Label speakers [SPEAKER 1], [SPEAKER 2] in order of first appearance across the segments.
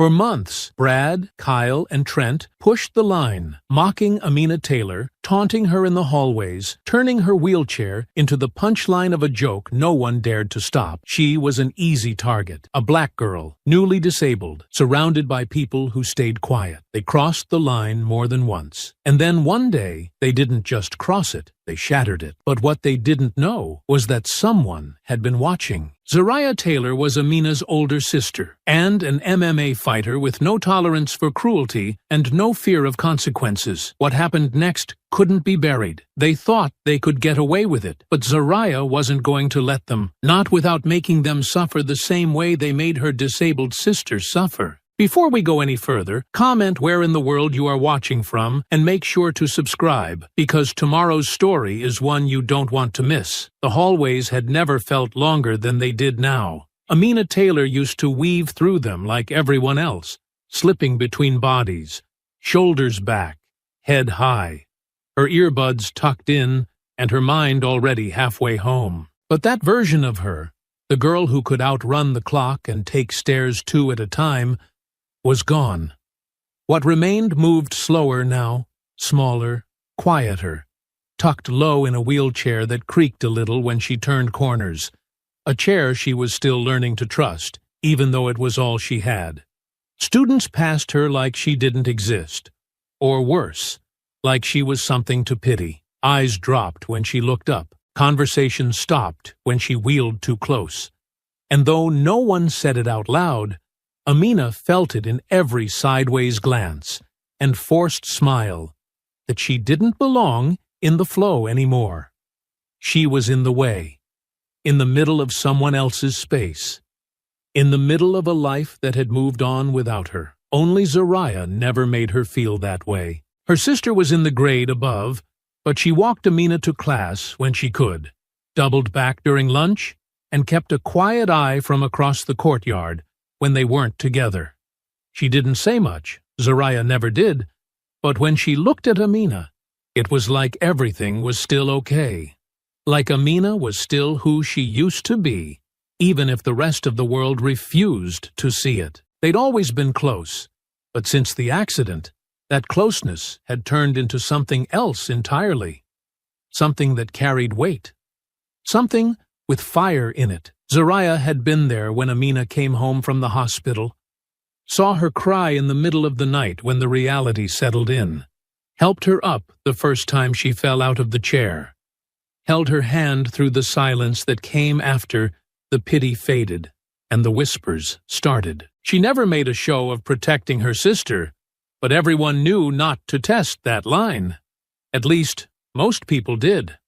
[SPEAKER 1] For months, Brad, Kyle, and Trent pushed the line, mocking Amina Taylor, taunting her in the hallways, turning her wheelchair into the punchline of a joke no one dared to stop. She was an easy target, a black girl, newly disabled, surrounded by people who stayed quiet. They crossed the line more than once. And then one day, they didn't just cross it, they shattered it. But what they didn't know was that someone had been watching. Zariah Taylor was Amina's older sister and an MMA fighter with no tolerance for cruelty and no fear of consequences. What happened next couldn't be buried. They thought they could get away with it, but Zariah wasn't going to let them, not without making them suffer the same way they made her disabled sister suffer. Before we go any further, comment where in the world you are watching from and make sure to subscribe, because tomorrow's story is one you don't want to miss. The hallways had never felt longer than they did now. Amina Taylor used to weave through them like everyone else, slipping between bodies, shoulders back, head high, her earbuds tucked in and her mind already halfway home. But that version of her, the girl who could outrun the clock and take stairs 2 at a time, was gone. What remained moved slower now, smaller, quieter, tucked low in a wheelchair that creaked a little when she turned corners, a chair she was still learning to trust, even though it was all she had. Students passed her like she didn't exist, or worse, like she was something to pity. Eyes dropped when she looked up. Conversation stopped when she wheeled too close. And though no one said it out loud, Amina felt it in every sideways glance and forced smile that she didn't belong in the flow anymore. She was in the way, in the middle of someone else's space, in the middle of a life that had moved on without her. Only Zariah never made her feel that way. Her sister was in the grade above, but she walked Amina to class when she could, doubled back during lunch, and kept a quiet eye from across the courtyard when they weren't together. She didn't say much, Zariah never did, but when she looked at Amina, it was like everything was still okay. Like Amina was still who she used to be, even if the rest of the world refused to see it. They'd always been close, but since the accident, that closeness had turned into something else entirely. Something that carried weight. Something with fire in it. Zariah had been there when Amina came home from the hospital, saw her cry in the middle of the night when the reality settled in, helped her up the first time she fell out of the chair, held her hand through the silence that came after the pity faded and the whispers started. She never made a show of protecting her sister, but everyone knew not to test that line. At least, most people did.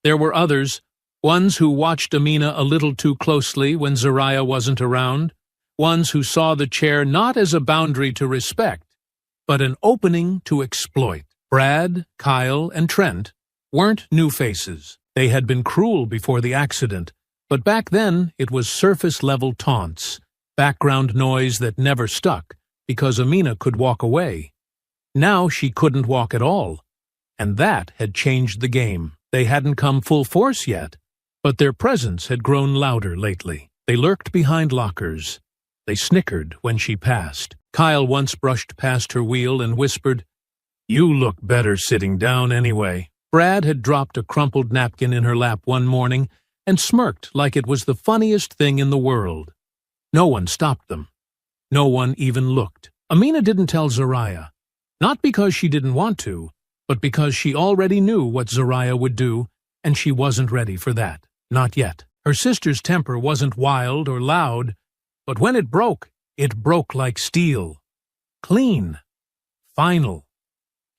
[SPEAKER 1] There were others, ones who watched Amina a little too closely when Zariah wasn't around, ones who saw the chair not as a boundary to respect, but an opening to exploit. Brad, Kyle, and Trent weren't new faces. They had been cruel before the accident, but back then it was surface-level taunts, background noise that never stuck because Amina could walk away. Now she couldn't walk at all, and that had changed the game. They hadn't come full force yet, but their presence had grown louder lately. They lurked behind lockers. They snickered when she passed. Kyle once brushed past her wheel and whispered, "You look better sitting down anyway." Brad had dropped a crumpled napkin in her lap one morning and smirked like it was the funniest thing in the world. No one stopped them. No one even looked. Amina didn't tell Zariah, not because she didn't want to, but because she already knew what Zariah would do, and she wasn't ready for that. Not yet. Her sister's temper wasn't wild or loud, but when it broke like steel. Clean. Final.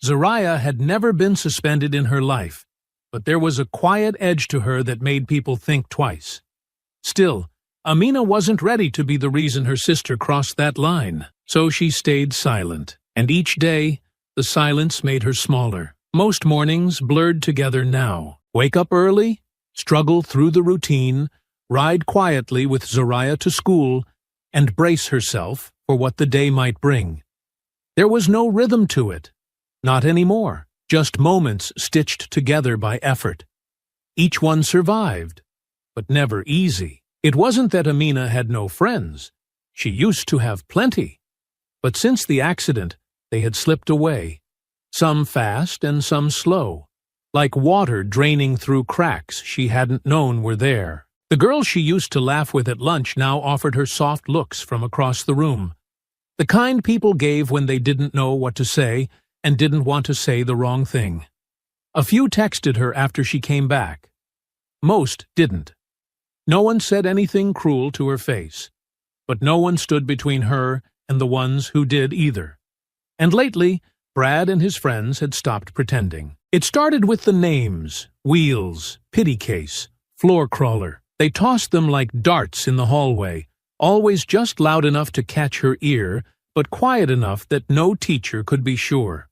[SPEAKER 1] Zariah had never been suspended in her life, but there was a quiet edge to her that made people think twice. Still, Amina wasn't ready to be the reason her sister crossed that line, so she stayed silent, and each day, the silence made her smaller. Most mornings blurred together now. Wake up early, struggle through the routine, ride quietly with Zariah to school, and brace herself for what the day might bring. There was no rhythm to it. Not anymore. Just moments stitched together by effort. Each one survived, but never easy. It wasn't that Amina had no friends. She used to have plenty. But since the accident, they had slipped away, some fast and some slow, like water draining through cracks she hadn't known were there. The girls she used to laugh with at lunch now offered her soft looks from across the room, the kind people gave when they didn't know what to say and didn't want to say the wrong thing. A few texted her after she came back. Most didn't. No one said anything cruel to her face, but no one stood between her and the ones who did either. And lately, Brad and his friends had stopped pretending. It started with the names: Wheels, Pity Case, Floor Crawler. They tossed them like darts in the hallway, always just loud enough to catch her ear, but quiet enough that no teacher could be sure.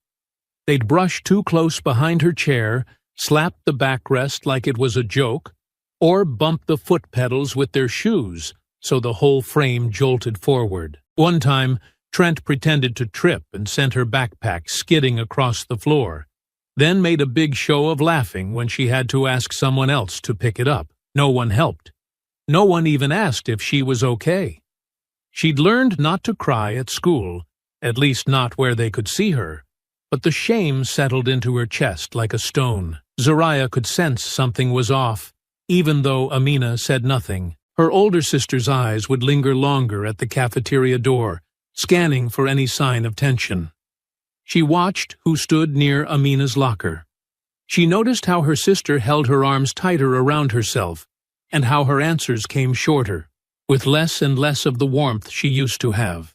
[SPEAKER 1] They'd brush too close behind her chair, slap the backrest like it was a joke, or bump the foot pedals with their shoes so the whole frame jolted forward. One time, Trent pretended to trip and sent her backpack skidding across the floor, then made a big show of laughing when she had to ask someone else to pick it up. No one helped. No one even asked if she was okay. She'd learned not to cry at school, at least not where they could see her, but the shame settled into her chest like a stone. Zariah could sense something was off, even though Amina said nothing. Her older sister's eyes would linger longer at the cafeteria door, scanning for any sign of tension. She watched who stood near Amina's locker. She noticed how her sister held her arms tighter around herself, and how her answers came shorter, with less and less of the warmth she used to have.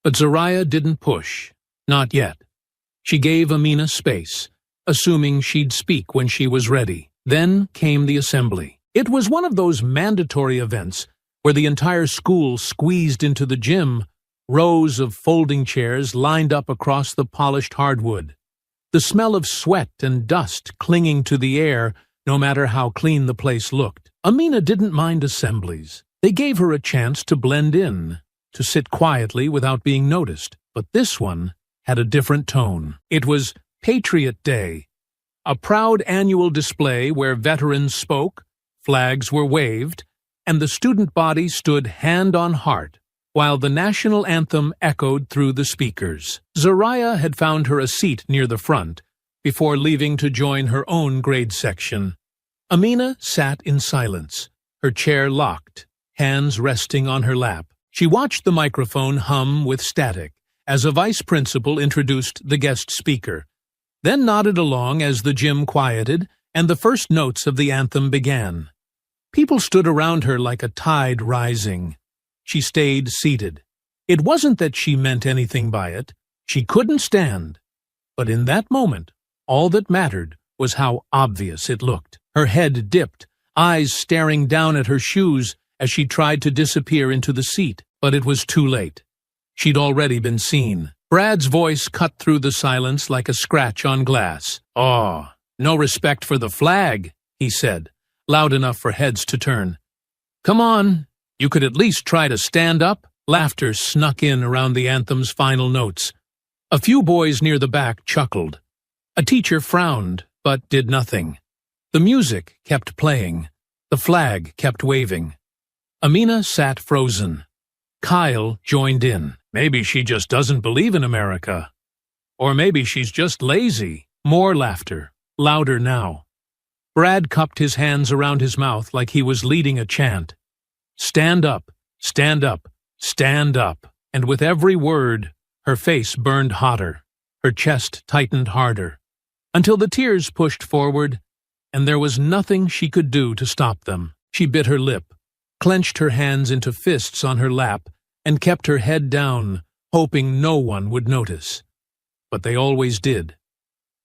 [SPEAKER 1] But Zariah didn't push, not yet. She gave Amina space, assuming she'd speak when she was ready. Then came the assembly. It was one of those mandatory events where the entire school squeezed into the gym, rows of folding chairs lined up across the polished hardwood. The smell of sweat and dust clinging to the air, no matter how clean the place looked. Amina didn't mind assemblies. They gave her a chance to blend in, to sit quietly without being noticed. But this one had a different tone. It was Patriot Day, a proud annual display where veterans spoke, flags were waved, and the student body stood hand on heart, while the national anthem echoed through the speakers. Zariah had found her a seat near the front, before leaving to join her own grade section. Amina sat in silence, her chair locked, hands resting on her lap. She watched the microphone hum with static as a vice principal introduced the guest speaker, then nodded along as the gym quieted and the first notes of the anthem began. People stood around her like a tide rising. She stayed seated. It wasn't that she meant anything by it. She couldn't stand. But in that moment, all that mattered was how obvious it looked. Her head dipped, eyes staring down at her shoes as she tried to disappear into the seat. But it was too late. She'd already been seen. Brad's voice cut through the silence like a scratch on glass. "Oh, no respect for the flag," he said, loud enough for heads to turn. "Come on, you could at least try to stand up." Laughter snuck in around the anthem's final notes. A few boys near the back chuckled. A teacher frowned, but did nothing. The music kept playing. The flag kept waving. Amina sat frozen. Kyle joined in. Maybe she just doesn't believe in America. Or maybe she's just lazy. More laughter, louder now. Brad cupped his hands around his mouth like he was leading a chant. Stand up, stand up, stand up. And with every word, her face burned hotter, her chest tightened harder, until the tears pushed forward, and there was nothing she could do to stop them. She bit her lip, clenched her hands into fists on her lap, and kept her head down, hoping no one would notice. But they always did.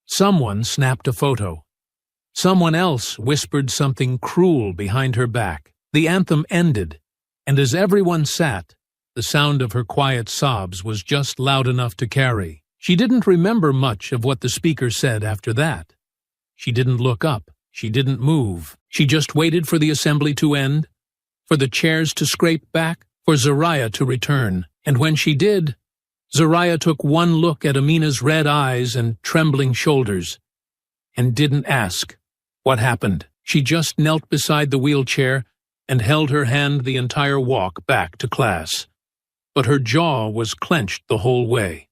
[SPEAKER 1] Someone snapped a photo. Someone else whispered something cruel behind her back. The anthem ended, and as everyone sat, the sound of her quiet sobs was just loud enough to carry. She didn't remember much of what the speaker said after that. She didn't look up. She didn't move. She just waited for the assembly to end, for the chairs to scrape back, for Zariah to return. And when she did, Zariah took one look at Amina's red eyes and trembling shoulders, and didn't ask what happened. She just knelt beside the wheelchair and held her hand the entire walk back to class. but her jaw was clenched the whole way.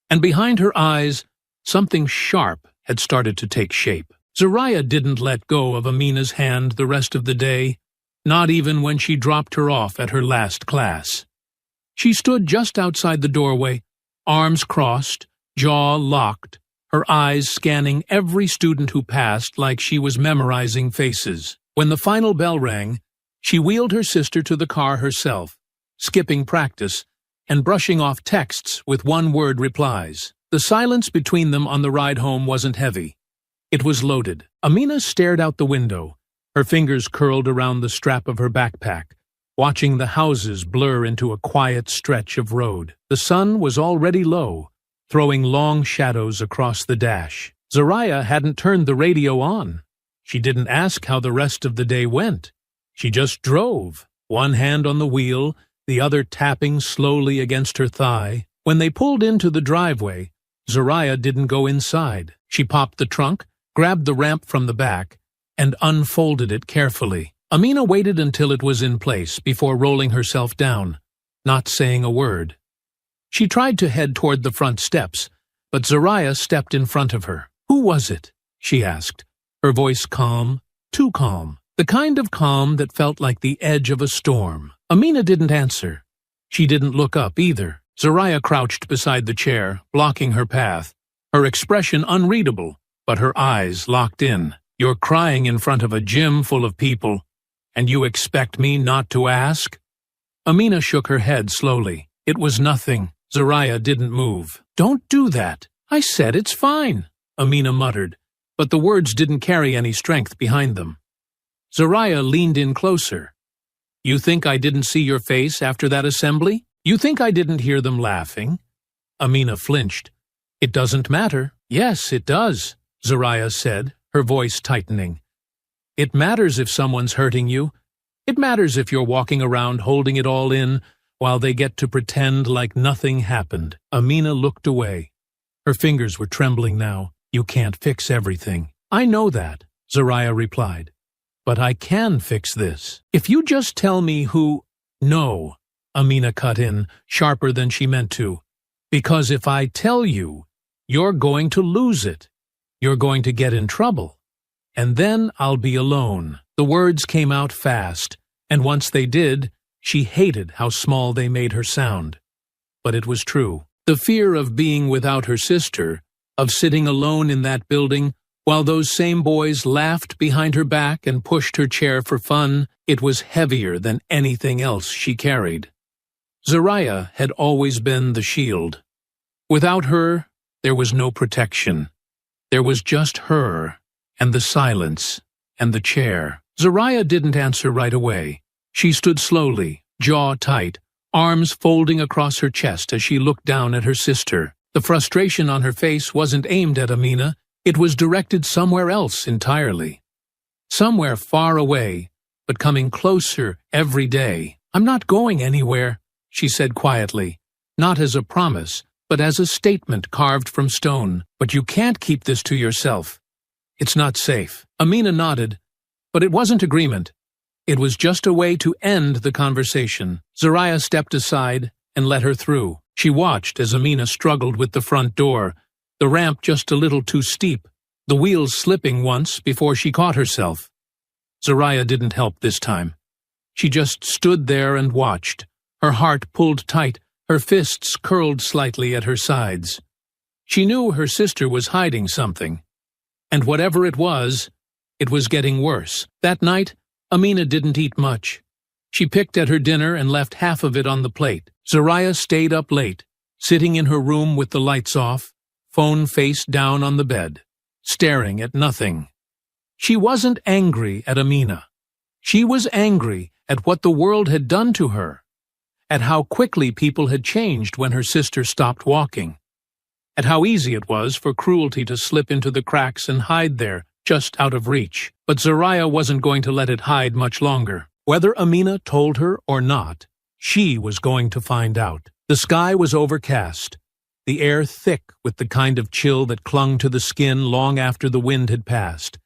[SPEAKER 1] And behind her eyes, something sharp had started to take shape. Zariah didn't let go of Amina's hand the rest of the day, not even when she dropped her off at her last class. She stood just outside the doorway, arms crossed, jaw locked, her eyes scanning every student who passed like she was memorizing faces. When the final bell rang, she wheeled her sister to the car herself, skipping practice and brushing off texts with one-word replies. The silence between them on the ride home wasn't heavy. It was loaded. Amina stared out the window, her fingers curled around the strap of her backpack, watching the houses blur into a quiet stretch of road. The sun was already low, throwing long shadows across the dash. Zariah hadn't turned the radio on. She didn't ask how the rest of the day went. She just drove, one hand on the wheel, the other tapping slowly against her thigh. When they pulled into the driveway, Zariah didn't go inside. She popped the trunk, grabbed the ramp from the back, and unfolded it carefully. Amina waited until it was in place before rolling herself down, not saying a word. She tried to head toward the front steps, but Zariah stepped in front of her. "Who was it?" she asked, her voice calm, too calm, the kind of calm that felt like the edge of a storm. Amina didn't answer. She didn't look up either. Zariah crouched beside the chair, blocking her path, her expression unreadable, but her eyes locked in. "You're crying in front of a gym full of people, and you expect me not to ask?" Amina shook her head slowly. "It was nothing." Zariah didn't move. "Don't do that. I said it's fine," Amina muttered, but the words didn't carry any strength behind them. Zariah leaned in closer. "You think I didn't see your face after that assembly? You think I didn't hear them laughing?" Amina flinched. "It doesn't matter." "Yes, it does," Zariah said, her voice tightening. "It matters if someone's hurting you. It matters if you're walking around holding it all in while they get to pretend like nothing happened." Amina looked away. Her fingers were trembling now. "You can't fix everything." "I know that," Zariah replied. "But I can fix this. If you just tell me who—" "No," Amina cut in, sharper than she meant to. "Because if I tell you, you're going to lose it. You're going to get in trouble. And then I'll be alone." The words came out fast, and once they did, she hated how small they made her sound. But it was true. The fear of being without her sister, of sitting alone in that building, while those same boys laughed behind her back and pushed her chair for fun, it was heavier than anything else she carried. Zariah had always been the shield. Without her, there was no protection. There was just her, and the silence, and the chair. Zariah didn't answer right away. She stood slowly, jaw tight, arms folding across her chest as she looked down at her sister. The frustration on her face wasn't aimed at Amina. It was directed somewhere else entirely. Somewhere far away, but coming closer every day. "I'm not going anywhere," she said quietly, not as a promise, but as a statement carved from stone. "But you can't keep this to yourself. It's not safe." Amina nodded, but it wasn't agreement. It was just a way to end the conversation. Zariah stepped aside and let her through. She watched as Amina struggled with the front door, the ramp just a little too steep, the wheels slipping once before she caught herself. Zariah didn't help this time. She just stood there and watched, her heart pulled tight, her fists curled slightly at her sides. She knew her sister was hiding something, and whatever it was getting worse. That night, Amina didn't eat much. She picked at her dinner and left half of it on the plate. Zariah stayed up late, sitting in her room with the lights off, phone face down on the bed, staring at nothing. She wasn't angry at Amina. She was angry at what the world had done to her, at how quickly people had changed when her sister stopped walking, at how easy it was for cruelty to slip into the cracks and hide there, just out of reach. But Zariah wasn't going to let it hide much longer. Whether Amina told her or not, she was going to find out. The sky was overcast, the air thick with the kind of chill that clung to the skin long after the wind had passed,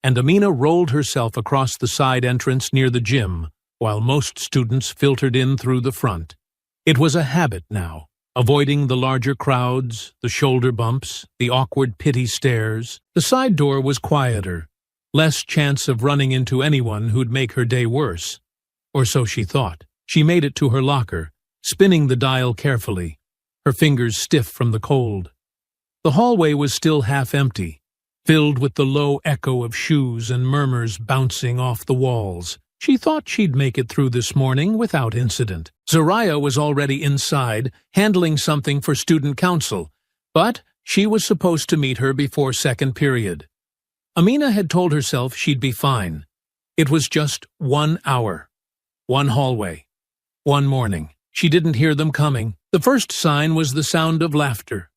[SPEAKER 1] and Amina rolled herself across the side entrance near the gym, while most students filtered in through the front. It was a habit now, avoiding the larger crowds, the shoulder bumps, the awkward pity stares. The side door was quieter, less chance of running into anyone who'd make her day worse. Or so she thought. She made it to her locker, spinning the dial carefully, her fingers stiff from the cold. The hallway was still half empty, filled with the low echo of shoes and murmurs bouncing off the walls. She thought she'd make it through this morning without incident. Zariah was already inside, handling something for student council, but she was supposed to meet her before second period. Amina had told herself she'd be fine. It was just 1 hour, one hallway, one morning. She didn't hear them coming. The first sign was the sound of laughter.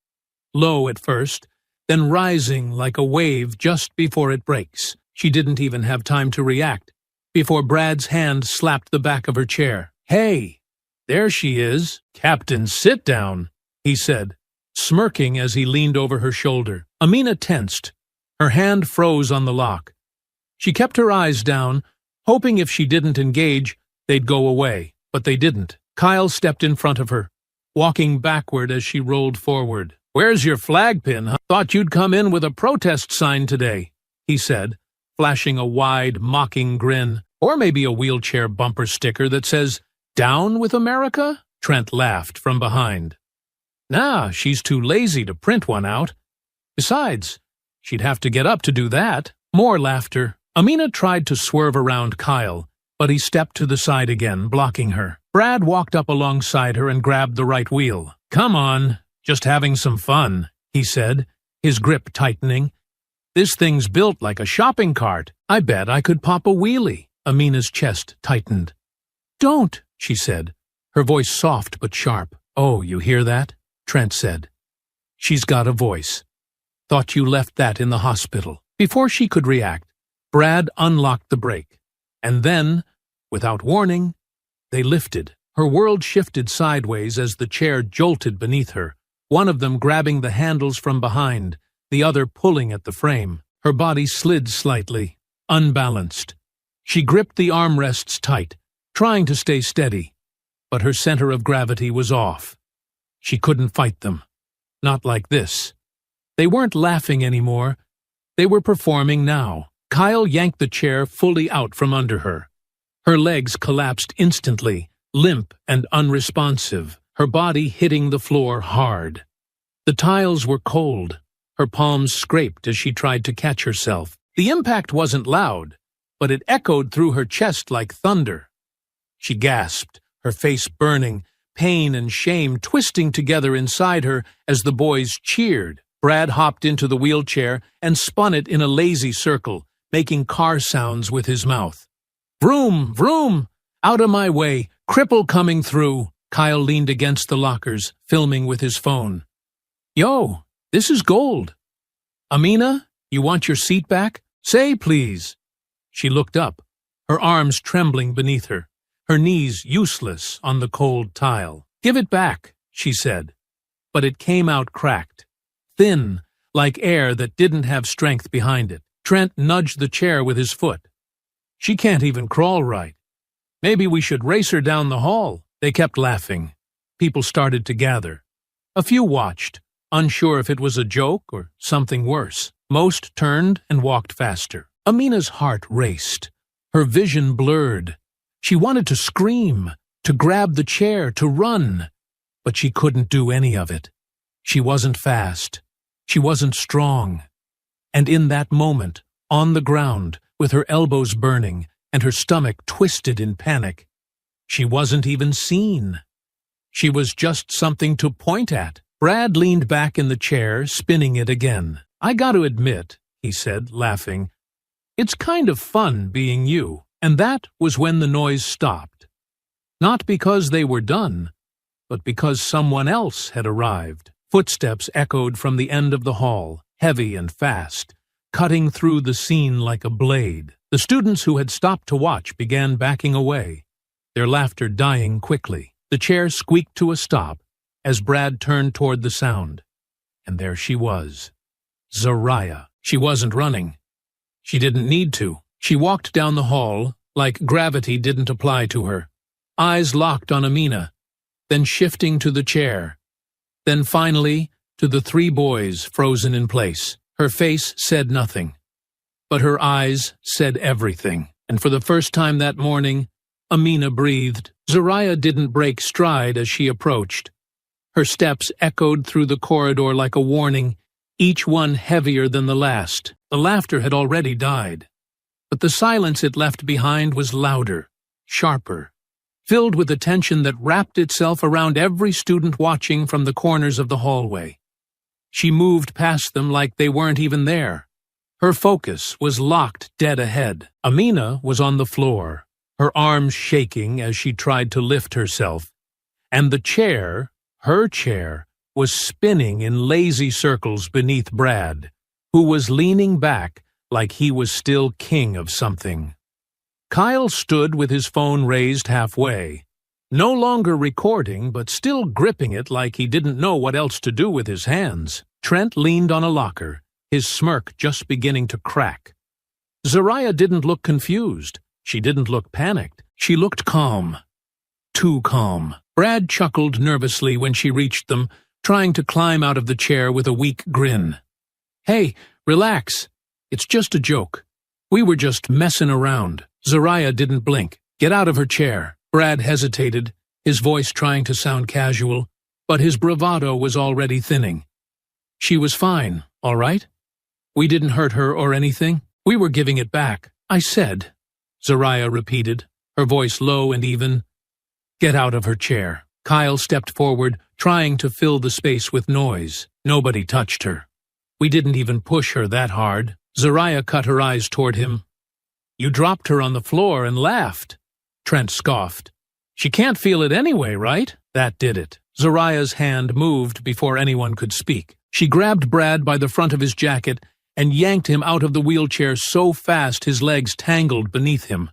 [SPEAKER 1] Low at first, then rising like a wave just before it breaks. She didn't even have time to react before Brad's hand slapped the back of her chair. "Hey, there she is. Captain, sit down," he said, smirking as he leaned over her shoulder. Amina tensed. Her hand froze on the lock. She kept her eyes down, hoping if she didn't engage, they'd go away, but they didn't. Kyle stepped in front of her, walking backward as she rolled forward. "Where's your flag pin, huh? Thought you'd come in with a protest sign today," he said, flashing a wide, mocking grin. "Or maybe a wheelchair bumper sticker that says, 'Down with America'?" Trent laughed from behind. "Nah, she's too lazy to print one out. Besides, she'd have to get up to do that." More laughter. Amina tried to swerve around Kyle, but he stepped to the side again, blocking her. Brad walked up alongside her and grabbed the right wheel. "Come on, just having some fun," he said, his grip tightening. "This thing's built like a shopping cart. I bet I could pop a wheelie." Amina's chest tightened. "Don't," she said, her voice soft but sharp. "Oh, you hear that?" Trent said. "She's got a voice. Thought you left that in the hospital." Before she could react, Brad unlocked the brake. And then, without warning, they lifted. Her world shifted sideways as the chair jolted beneath her, one of them grabbing the handles from behind, the other pulling at the frame. Her body slid slightly, unbalanced. She gripped the armrests tight, trying to stay steady, but her center of gravity was off. She couldn't fight them. Not like this. They weren't laughing anymore. They were performing now. Kyle yanked the chair fully out from under her. Her legs collapsed instantly, limp and unresponsive, her body hitting the floor hard. The tiles were cold. Her palms scraped as she tried to catch herself. The impact wasn't loud, but it echoed through her chest like thunder. She gasped, her face burning, pain and shame twisting together inside her as the boys cheered. Brad hopped into the wheelchair and spun it in a lazy circle, making car sounds with his mouth. "Vroom, vroom! Out of my way! Cripple coming through!" Kyle leaned against the lockers, filming with his phone. "Yo, this is gold. Amina, you want your seat back? Say, please." She looked up, her arms trembling beneath her, her knees useless on the cold tile. "Give it back," she said, but it came out cracked, thin, like air that didn't have strength behind it. Trent nudged the chair with his foot. "She can't even crawl right. Maybe we should race her down the hall." They kept laughing. People started to gather. A few watched, unsure if it was a joke or something worse. Most turned and walked faster. Amina's heart raced. Her vision blurred. She wanted to scream, to grab the chair, to run, but she couldn't do any of it. She wasn't fast. She wasn't strong. And in that moment, on the ground, with her elbows burning and her stomach twisted in panic, she wasn't even seen. She was just something to point at. Brad leaned back in the chair, spinning it again. "I got to admit," he said, laughing, "it's kind of fun being you." And that was when the noise stopped. Not because they were done, but because someone else had arrived. Footsteps echoed from the end of the hall, heavy and fast, cutting through the scene like a blade. The students who had stopped to watch began backing away, their laughter dying quickly. The chair squeaked to a stop as Brad turned toward the sound. And there she was. Zariah. She wasn't running. She didn't need to. She walked down the hall like gravity didn't apply to her. Eyes locked on Amina, then shifting to the chair. Then finally, to the three boys frozen in place. Her face said nothing, but her eyes said everything. And for the first time that morning, Amina breathed. Zariah didn't break stride as she approached. Her steps echoed through the corridor like a warning, each one heavier than the last. The laughter had already died, but the silence it left behind was louder, sharper, filled with a tension that wrapped itself around every student watching from the corners of the hallway. She moved past them like they weren't even there. Her focus was locked dead ahead. Amina was on the floor, her arms shaking as she tried to lift herself, and the chair, her chair, was spinning in lazy circles beneath Brad, who was leaning back like he was still king of something. Kyle stood with his phone raised halfway, no longer recording but still gripping it like he didn't know what else to do with his hands. Trent leaned on a locker, his smirk just beginning to crack. Zariah didn't look confused. She didn't look panicked. She looked calm. Too calm. Brad chuckled nervously when she reached them, trying to climb out of the chair with a weak grin. "Hey, relax. It's just a joke. We were just messing around." Zariah didn't blink. "Get out of her chair." Brad hesitated, his voice trying to sound casual, but his bravado was already thinning. "She was fine, all right? We didn't hurt her or anything. We were giving it back. I said," Zariah repeated, her voice low and even. "Get out of her chair." Kyle stepped forward, trying to fill the space with noise. Nobody touched her. "We didn't even push her that hard." Zariah cut her eyes toward him. "You dropped her on the floor and laughed." Trent scoffed. "She can't feel it anyway, right?" That did it. Zariah's hand moved before anyone could speak. She grabbed Brad by the front of his jacket and yanked him out of the wheelchair so fast his legs tangled beneath him.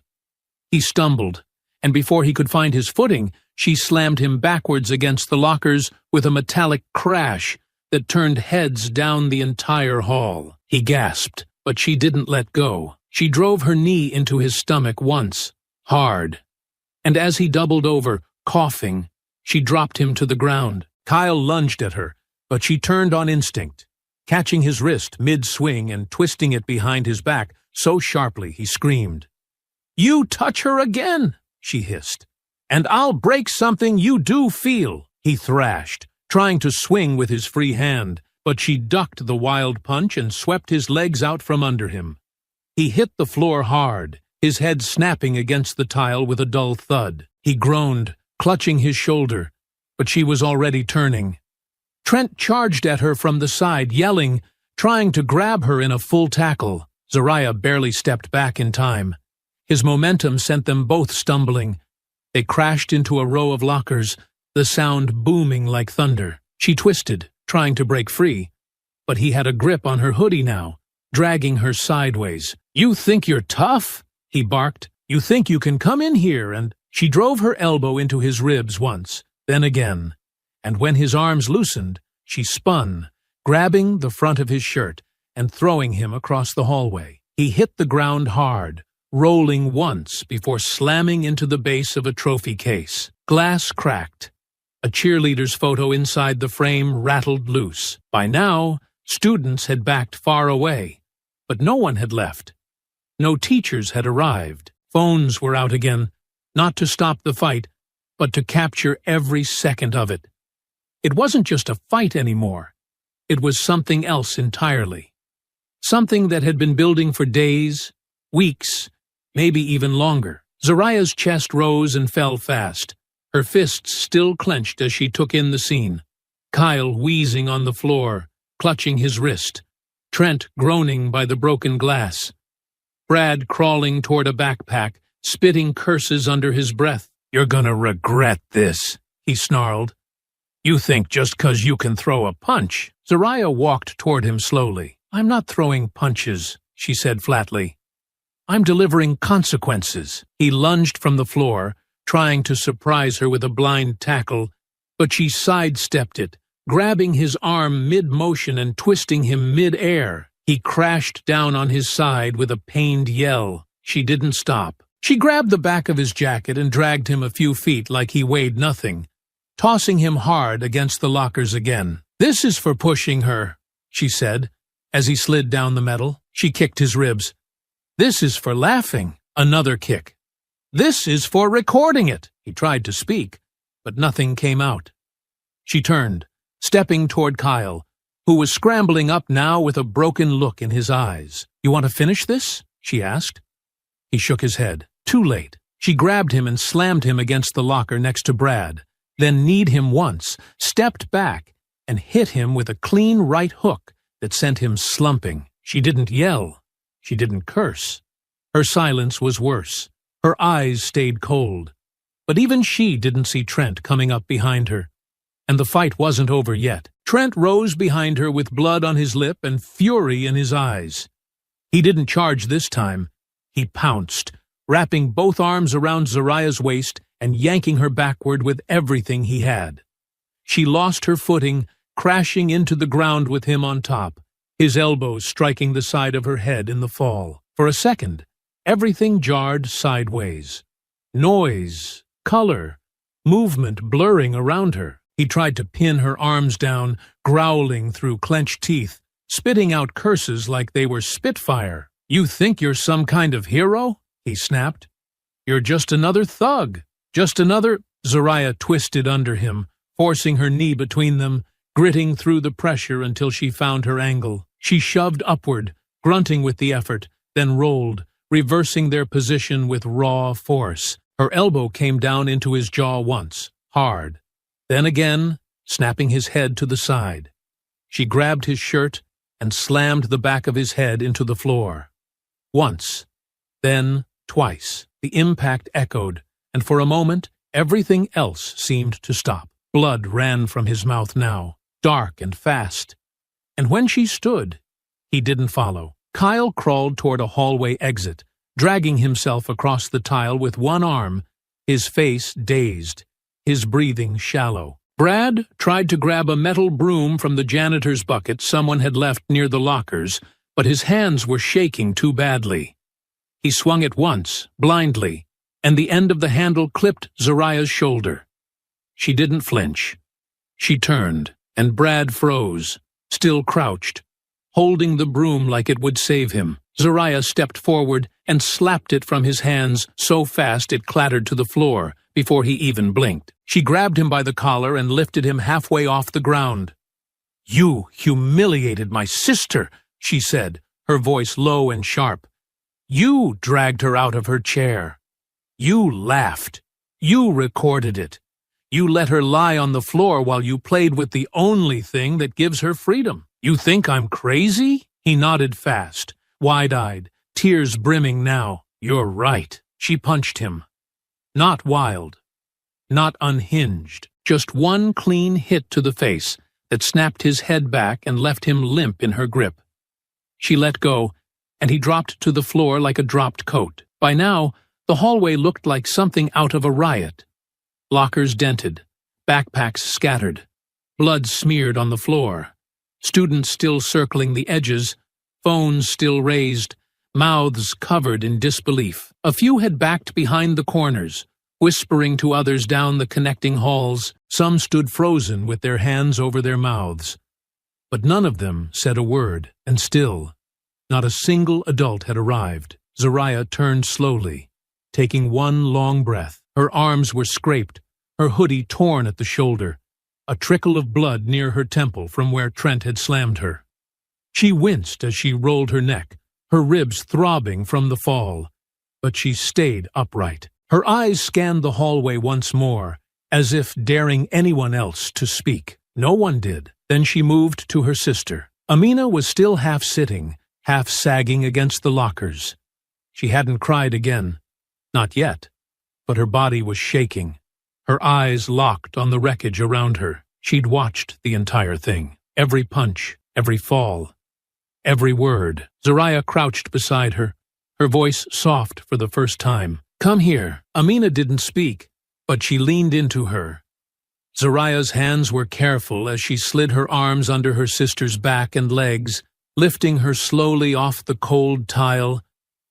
[SPEAKER 1] He stumbled, and before he could find his footing, she slammed him backwards against the lockers with a metallic crash that turned heads down the entire hall. He gasped, but she didn't let go. She drove her knee into his stomach once, hard, and as he doubled over, coughing, she dropped him to the ground. Kyle lunged at her, but she turned on instinct, catching his wrist mid-swing and twisting it behind his back so sharply he screamed. "You touch her again," she hissed, "and I'll break something you do feel," he thrashed, trying to swing with his free hand, but she ducked the wild punch and swept his legs out from under him. He hit the floor hard, his head snapping against the tile with a dull thud. He groaned, clutching his shoulder, but she was already turning. Trent charged at her from the side, yelling, trying to grab her in a full tackle. Zariah barely stepped back in time. His momentum sent them both stumbling. They crashed into a row of lockers, the sound booming like thunder. She twisted, trying to break free, but he had a grip on her hoodie now, dragging her sideways. "You think you're tough?" he barked. "You think you can come in here and—" She drove her elbow into his ribs once, then again, and when his arms loosened, she spun, grabbing the front of his shirt and throwing him across the hallway. He hit the ground hard, rolling once before slamming into the base of a trophy case. Glass cracked. A cheerleader's photo inside the frame rattled loose. By now, students had backed far away, but no one had left. No teachers had arrived. Phones were out again, not to stop the fight, but to capture every second of it. It wasn't just a fight anymore. It was something else entirely. Something that had been building for days, weeks, maybe even longer. Zariah's chest rose and fell fast, her fists still clenched as she took in the scene. Kyle wheezing on the floor, clutching his wrist. Trent groaning by the broken glass. Brad crawling toward a backpack, spitting curses under his breath. "You're gonna regret this," he snarled. "You think just 'cause you can throw a punch." Zariah walked toward him slowly. "I'm not throwing punches," she said flatly. "I'm delivering consequences." He lunged from the floor, trying to surprise her with a blind tackle, but she sidestepped it, grabbing his arm mid-motion and twisting him mid-air. He crashed down on his side with a pained yell. She didn't stop. She grabbed the back of his jacket and dragged him a few feet like he weighed nothing, tossing him hard against the lockers again. "This is for pushing her," she said, as he slid down the metal. She kicked his ribs. "This is for laughing." Another kick. "This is for recording it." He tried to speak, but nothing came out. She turned, stepping toward Kyle, who was scrambling up now with a broken look in his eyes. "You want to finish this?" she asked. He shook his head. Too late. She grabbed him and slammed him against the locker next to Brad, then kneed him once, stepped back, and hit him with a clean right hook that sent him slumping. She didn't yell. She didn't curse. Her silence was worse. Her eyes stayed cold. But even she didn't see Trent coming up behind her. And the fight wasn't over yet. Trent rose behind her with blood on his lip and fury in his eyes. He didn't charge this time. He pounced, wrapping both arms around Zariah's waist and yanking her backward with everything he had. She lost her footing, crashing into the ground with him on top, his elbows striking the side of her head in the fall. For a second, everything jarred sideways. Noise, color, movement blurring around her. He tried to pin her arms down, growling through clenched teeth, spitting out curses like they were spitfire. "You think you're some kind of hero?" he snapped. "You're just another thug. Just another—" Zariah twisted under him, forcing her knee between them, gritting through the pressure until she found her angle. She shoved upward, grunting with the effort, then rolled, reversing their position with raw force. Her elbow came down into his jaw once, hard. Then again, snapping his head to the side. She grabbed his shirt and slammed the back of his head into the floor. Once, then twice. The impact echoed, and for a moment, everything else seemed to stop. Blood ran from his mouth now, dark and fast. And when she stood, he didn't follow. Kyle crawled toward a hallway exit, dragging himself across the tile with one arm, his face dazed, his breathing shallow. Brad tried to grab a metal broom from the janitor's bucket someone had left near the lockers, but his hands were shaking too badly. He swung it once, blindly, and the end of the handle clipped Zariah's shoulder. She didn't flinch. She turned, and Brad froze, still crouched, holding the broom like it would save him. Zariah stepped forward and slapped it from his hands so fast it clattered to the floor before he even blinked. She grabbed him by the collar and lifted him halfway off the ground. "You humiliated my sister," she said, her voice low and sharp. "You dragged her out of her chair. You laughed. You recorded it. You let her lie on the floor while you played with the only thing that gives her freedom. You think I'm crazy?" He nodded fast, wide-eyed, tears brimming now. "You're right." She punched him. Not wild, not unhinged, just one clean hit to the face that snapped his head back and left him limp in her grip. She let go, and he dropped to the floor like a dropped coat. By now, the hallway looked like something out of a riot. Lockers dented, backpacks scattered, blood smeared on the floor, students still circling the edges, phones still raised, mouths covered in disbelief. A few had backed behind the corners, whispering to others down the connecting halls. Some stood frozen with their hands over their mouths. But none of them said a word, and still, not a single adult had arrived. Zariah turned slowly, taking one long breath. Her arms were scraped, her hoodie torn at the shoulder, a trickle of blood near her temple from where Trent had slammed her. She winced as she rolled her neck, her ribs throbbing from the fall, but she stayed upright. Her eyes scanned the hallway once more, as if daring anyone else to speak. No one did. Then she moved to her sister. Amina was still half sitting, half sagging against the lockers. She hadn't cried again. Not yet. But her body was shaking, her eyes locked on the wreckage around her. She'd watched the entire thing. Every punch, every fall, every word. Zariah crouched beside her, her voice soft for the first time. "Come here." Amina didn't speak, but she leaned into her. Zariah's hands were careful as she slid her arms under her sister's back and legs, lifting her slowly off the cold tile,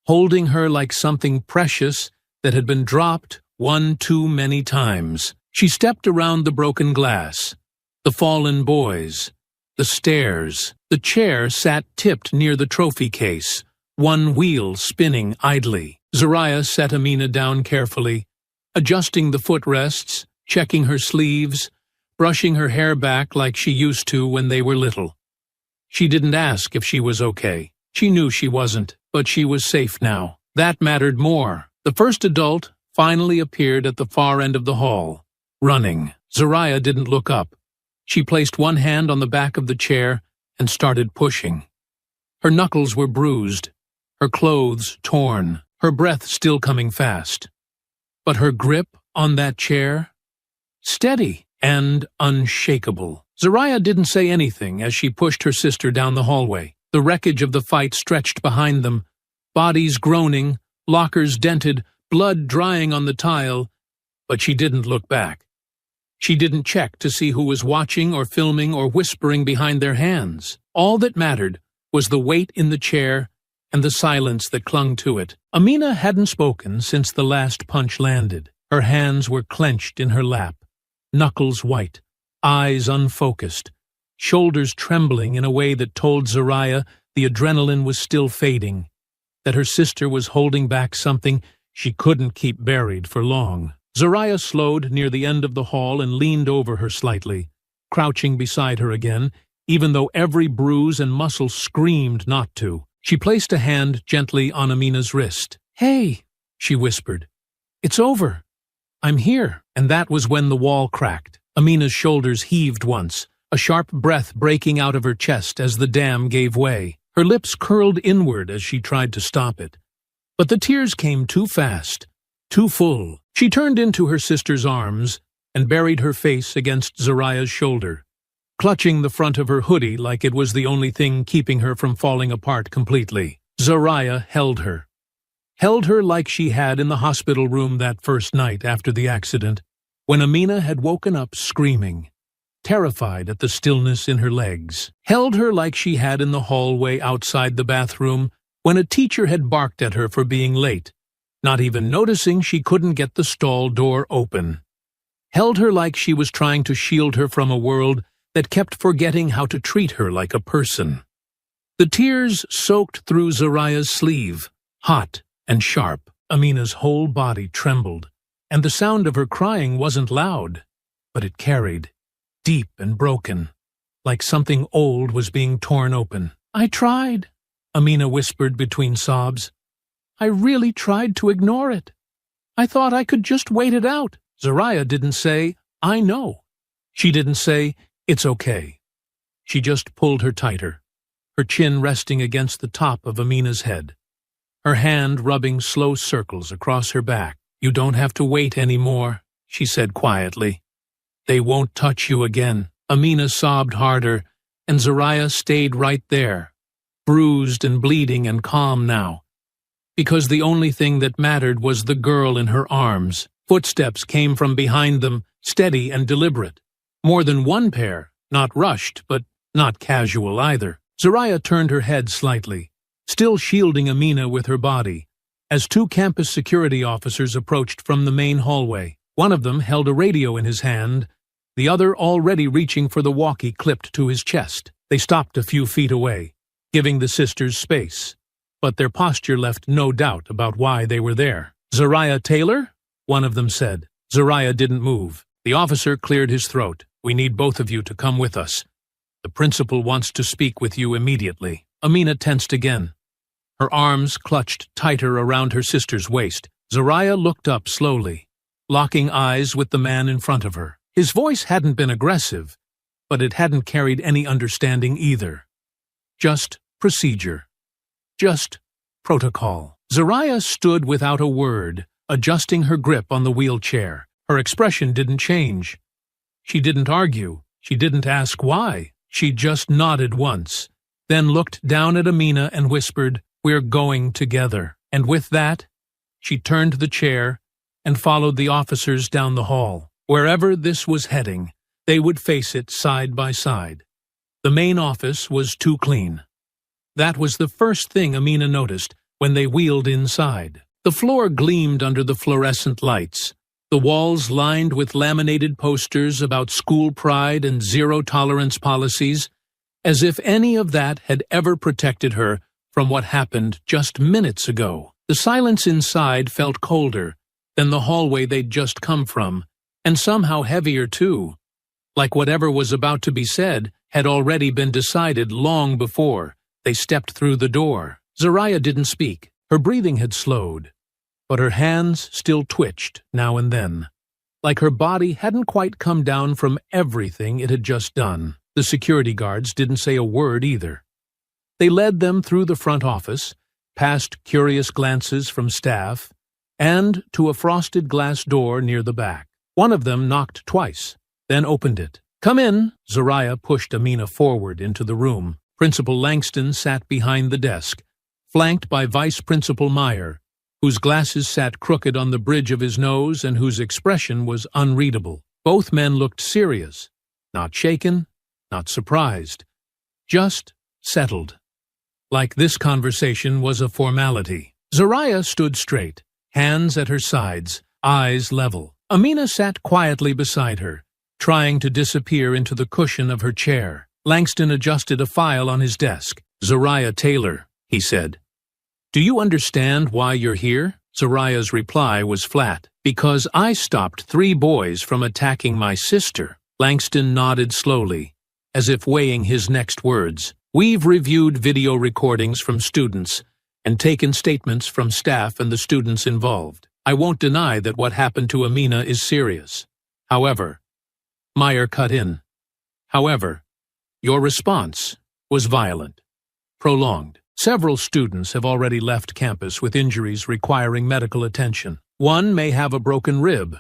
[SPEAKER 1] holding her like something precious that had been dropped one too many times. She stepped around the broken glass, the fallen boys, the stairs. The chair sat tipped near the trophy case, one wheel spinning idly. Zariah set Amina down carefully, adjusting the footrests, checking her sleeves, brushing her hair back like she used to when they were little. She didn't ask if she was okay. She knew she wasn't, but she was safe now. That mattered more. The first adult finally appeared at the far end of the hall, running. Zariah didn't look up. She placed one hand on the back of the chair and started pushing. Her knuckles were bruised, her clothes torn, her breath still coming fast. But her grip on that chair? Steady and unshakable. Zariah didn't say anything as she pushed her sister down the hallway. The wreckage of the fight stretched behind them, bodies groaning, lockers dented, blood drying on the tile, but she didn't look back. She didn't check to see who was watching or filming or whispering behind their hands. All that mattered was the weight in the chair and the silence that clung to it. Amina hadn't spoken since the last punch landed. Her hands were clenched in her lap, knuckles white, eyes unfocused, shoulders trembling in a way that told Zariah the adrenaline was still fading, that her sister was holding back something she couldn't keep buried for long. Zariah slowed near the end of the hall and leaned over her slightly, crouching beside her again, even though every bruise and muscle screamed not to. She placed a hand gently on Amina's wrist. "Hey," she whispered. "It's over. I'm here." And that was when the wall cracked. Amina's shoulders heaved once, a sharp breath breaking out of her chest as the dam gave way. Her lips curled inward as she tried to stop it. But the tears came too fast, too full. She turned into her sister's arms and buried her face against Zariah's shoulder, clutching the front of her hoodie like it was the only thing keeping her from falling apart completely. Zariah held her like she had in the hospital room that first night after the accident, when Amina had woken up screaming, terrified at the stillness in her legs. Held her like she had in the hallway outside the bathroom when a teacher had barked at her for being late, not even noticing she couldn't get the stall door open. Held her like she was trying to shield her from a world that kept forgetting how to treat her like a person. The tears soaked through Zariah's sleeve, hot and sharp. Amina's whole body trembled, and the sound of her crying wasn't loud, but it carried, deep and broken, like something old was being torn open. "I tried," Amina whispered between sobs. "I really tried to ignore it. I thought I could just wait it out." Zariah didn't say, "I know." She didn't say, "It's okay." She just pulled her tighter, her chin resting against the top of Amina's head, her hand rubbing slow circles across her back. "You don't have to wait anymore," she said quietly. "They won't touch you again." Amina sobbed harder, and Zariah stayed right there, bruised and bleeding and calm now, because the only thing that mattered was the girl in her arms. Footsteps came from behind them, steady and deliberate. More than one pair, not rushed, but not casual either. Zariah turned her head slightly, still shielding Amina with her body, as two campus security officers approached from the main hallway. One of them held a radio in his hand, the other already reaching for the walkie clipped to his chest. They stopped a few feet away, giving the sisters space, but their posture left no doubt about why they were there. "Zariah Taylor?" one of them said. Zariah didn't move. The officer cleared his throat. "We need both of you to come with us. The principal wants to speak with you immediately." Amina tensed again. Her arms clutched tighter around her sister's waist. Zariah looked up slowly, locking eyes with the man in front of her. His voice hadn't been aggressive, but it hadn't carried any understanding either. Just procedure. Just protocol. Zariah stood without a word, adjusting her grip on the wheelchair. Her expression didn't change. She didn't argue. She didn't ask why. She just nodded once, then looked down at Amina and whispered, "We're going together." And with that, she turned the chair and followed the officers down the hall. Wherever this was heading, they would face it side by side. The main office was too clean. That was the first thing Amina noticed when they wheeled inside. The floor gleamed under the fluorescent lights, the walls lined with laminated posters about school pride and zero-tolerance policies, as if any of that had ever protected her from what happened just minutes ago. The silence inside felt colder than the hallway they'd just come from, and somehow heavier too, like whatever was about to be said had already been decided long before they stepped through the door. Zariah didn't speak. Her breathing had slowed, but her hands still twitched now and then, like her body hadn't quite come down from everything it had just done. The security guards didn't say a word either. They led them through the front office, past curious glances from staff, and to a frosted glass door near the back. One of them knocked twice, then opened it. "Come in." Zariah pushed Amina forward into the room. Principal Langston sat behind the desk, flanked by Vice Principal Meyer, whose glasses sat crooked on the bridge of his nose and whose expression was unreadable. Both men looked serious, not shaken, not surprised, just settled, like this conversation was a formality. Zariah stood straight, hands at her sides, eyes level. Amina sat quietly beside her, trying to disappear into the cushion of her chair. Langston adjusted a file on his desk. "Zariah Taylor," he said. "Do you understand why you're here?" Zariah's reply was flat. "Because I stopped 3 boys from attacking my sister." Langston nodded slowly, as if weighing his next words. "We've reviewed video recordings from students and taken statements from staff and the students involved. I won't deny that what happened to Amina is serious. However," Meyer cut in, "however, your response was violent, prolonged. Several students have already left campus with injuries requiring medical attention. One may have a broken rib.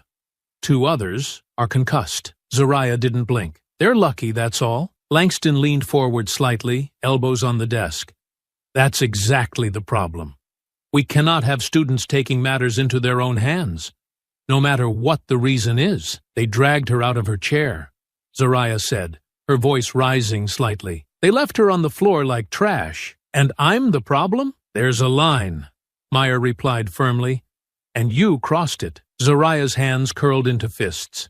[SPEAKER 1] 2 others are concussed." Zariah didn't blink. "They're lucky, that's all." Langston leaned forward slightly, elbows on the desk. "That's exactly the problem. We cannot have students taking matters into their own hands, no matter what the reason is." "They dragged her out of her chair," Zariah said, her voice rising slightly. "They left her on the floor like trash. And I'm the problem?" "There's a line," Meyer replied firmly, "and you crossed it." Zariah's hands curled into fists.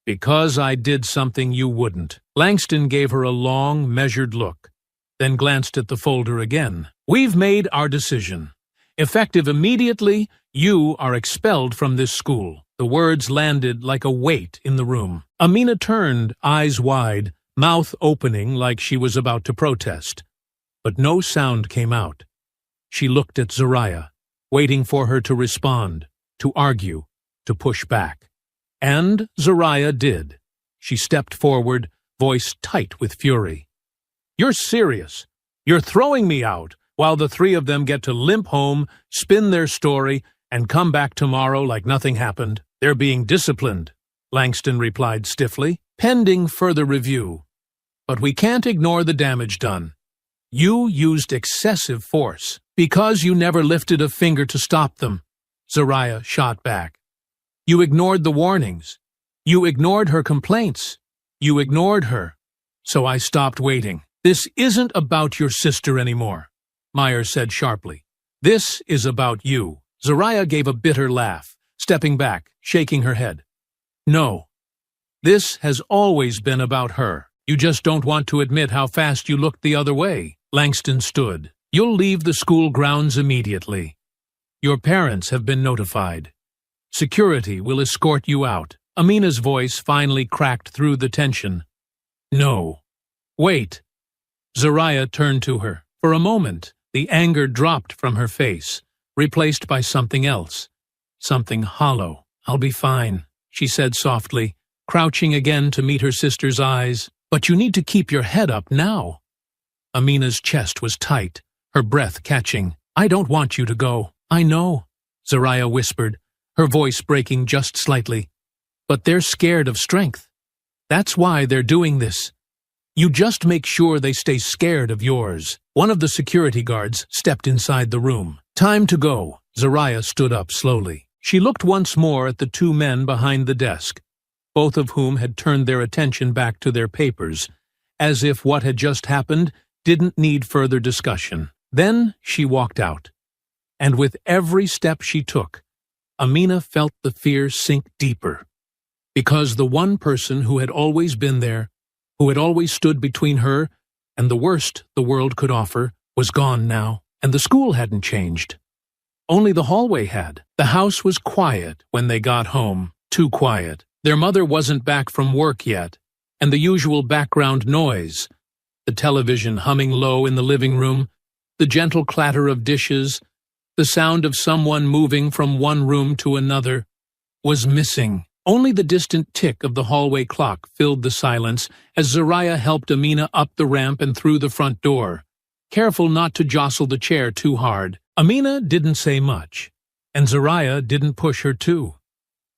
[SPEAKER 1] "Because I did something you wouldn't." Langston gave her a long, measured look, then glanced at the folder again. "We've made our decision. Effective immediately, you are expelled from this school." The words landed like a weight in the room. Amina turned, eyes wide, mouth opening like she was about to protest. But no sound came out. She looked at Zariah, waiting for her to respond, to argue, to push back. And Zariah did. She stepped forward, voice tight with fury. "You're serious. You're throwing me out, while the 3 of them get to limp home, spin their story, and come back tomorrow like nothing happened." "They're being disciplined," Langston replied stiffly, "pending further review. But we can't ignore the damage done. You used excessive force because you never lifted a finger to stop them," Zariah shot back. "You ignored the warnings. You ignored her complaints. You ignored her. So I stopped waiting." "This isn't about your sister anymore," Meyer said sharply. "This is about you." Zariah gave a bitter laugh, stepping back, shaking her head. "No. This has always been about her. You just don't want to admit how fast you looked the other way." Langston stood. "You'll leave the school grounds immediately. Your parents have been notified. Security will escort you out." Amina's voice finally cracked through the tension. "No. Wait." Zariah turned to her. For a moment, the anger dropped from her face, replaced by something else, something hollow. "I'll be fine," she said softly, crouching again to meet her sister's eyes. "But you need to keep your head up now." Amina's chest was tight, her breath catching. "I don't want you to go." "I know," Zariah whispered, her voice breaking just slightly. "But they're scared of strength. That's why they're doing this. You just make sure they stay scared of yours." One of the security guards stepped inside the room. "Time to go." Zariah stood up slowly. She looked once more at the 2 men behind the desk, both of whom had turned their attention back to their papers, as if what had just happened didn't need further discussion. Then she walked out. And with every step she took, Amina felt the fear sink deeper. Because the one person who had always been there, who had always stood between her and the worst the world could offer, was gone now, and the school hadn't changed. Only the hallway had. The house was quiet when they got home, too quiet. Their mother wasn't back from work yet, and the usual background noise, the television humming low in the living room, the gentle clatter of dishes, the sound of someone moving from one room to another, was missing. Only the distant tick of the hallway clock filled the silence as Zariah helped Amina up the ramp and through the front door, careful not to jostle the chair too hard. Amina didn't say much, and Zariah didn't push her too.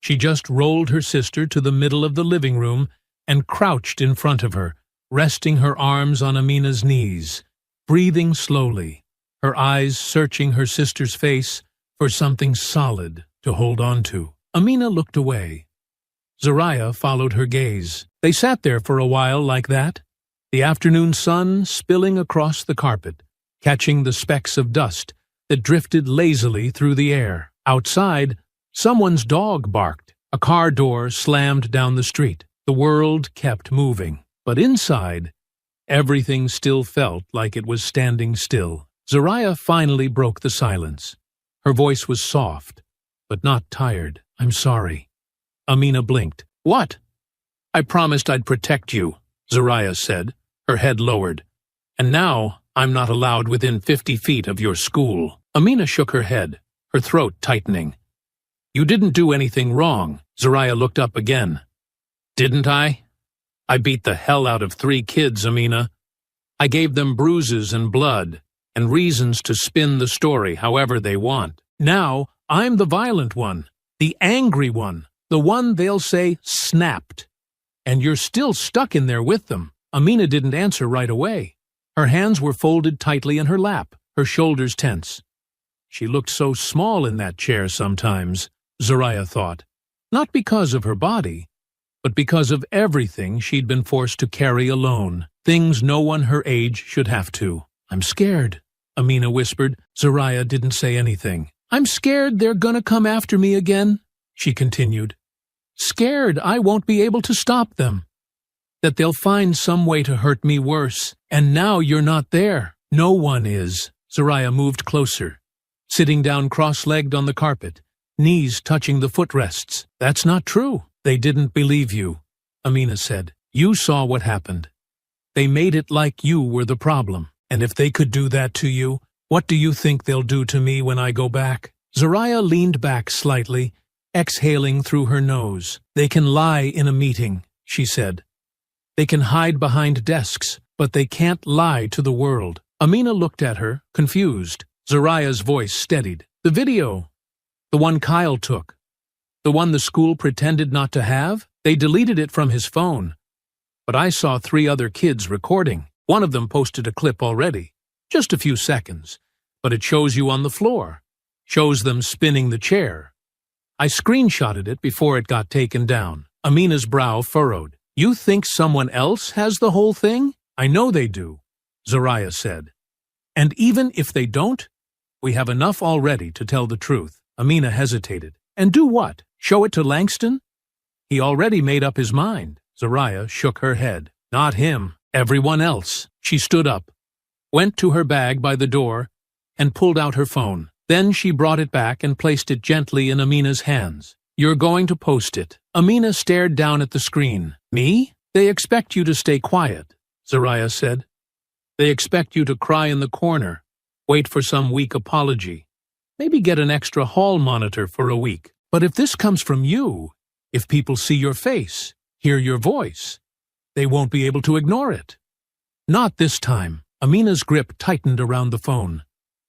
[SPEAKER 1] She just rolled her sister to the middle of the living room and crouched in front of her, resting her arms on Amina's knees, breathing slowly, her eyes searching her sister's face for something solid to hold on to. Amina looked away. Zariah followed her gaze. They sat there for a while like that, the afternoon sun spilling across the carpet, catching the specks of dust that drifted lazily through the air. Outside, someone's dog barked. A car door slammed down the street. The world kept moving. But inside, everything still felt like it was standing still. Zariah finally broke the silence. Her voice was soft, but not tired. "I'm sorry." Amina blinked. "What?" "I promised I'd protect you," Zariah said, her head lowered. "And now I'm not allowed within 50 feet of your school." Amina shook her head, her throat tightening. "You didn't do anything wrong." Zariah looked up again. "Didn't I? I beat the hell out of 3 kids, Amina. I gave them bruises and blood, and reasons to spin the story however they want. Now I'm the violent one, the angry one, the one they'll say snapped. And you're still stuck in there with them." Amina didn't answer right away. Her hands were folded tightly in her lap, her shoulders tense. She looked so small in that chair sometimes, Zariah thought. Not because of her body, but because of everything she'd been forced to carry alone, things no one her age should have to. "I'm scared," Amina whispered. Zariah didn't say anything. "I'm scared they're gonna come after me again," she continued. "Scared I won't be able to stop them. That they'll find some way to hurt me worse. And now you're not there." "No one is." Zariah moved closer, sitting down cross-legged on the carpet, knees touching the footrests. "That's not true." "They didn't believe you," Amina said. "You saw what happened. They made it like you were the problem. And if they could do that to you, what do you think they'll do to me when I go back?" Zariah leaned back slightly, exhaling through her nose. "They can lie in a meeting," she said. "They can hide behind desks, but they can't lie to the world." Amina looked at her, confused. Zariah's voice steadied. "The video. The one Kyle took. The one the school pretended not to have? They deleted it from his phone. But I saw 3 other kids recording. One of them posted a clip already. Just a few seconds. But it shows you on the floor. Shows them spinning the chair. I screenshotted it before it got taken down." Amina's brow furrowed. "You think someone else has the whole thing?" "I know they do," Zariah said. "And even if they don't, we have enough already to tell the truth." Amina hesitated. "And do what? Show it to Langston?" "He already made up his mind." Zariah shook her head. "Not him. Everyone else." She stood up, went to her bag by the door, and pulled out her phone. Then she brought it back and placed it gently in Amina's hands. "You're going to post it." Amina stared down at the screen. "Me? They expect you to stay quiet," Zariah said. "They expect you to cry in the corner, wait for some weak apology, maybe get an extra hall monitor for a week. But if this comes from you, if people see your face, hear your voice, they won't be able to ignore it." "Not this time." Amina's grip tightened around the phone.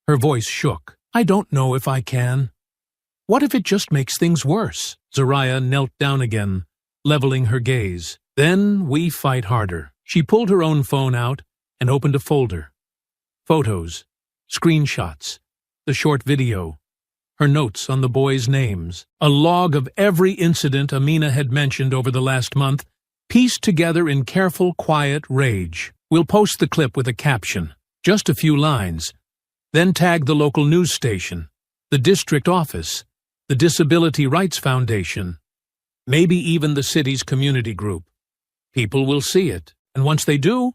[SPEAKER 1] Her voice shook. "I don't know if I can. What if it just makes things worse?" Zariah knelt down again, leveling her gaze. "Then we fight harder." She pulled her own phone out and opened a folder. Photos, screenshots, the short video, her notes on the boys' names, a log of every incident Amina had mentioned over the last month, pieced together in careful, quiet rage. "We'll post the clip with a caption, just a few lines, then tag the local news station, the district office, the Disability Rights Foundation, maybe even the city's community group. People will see it, and once they do,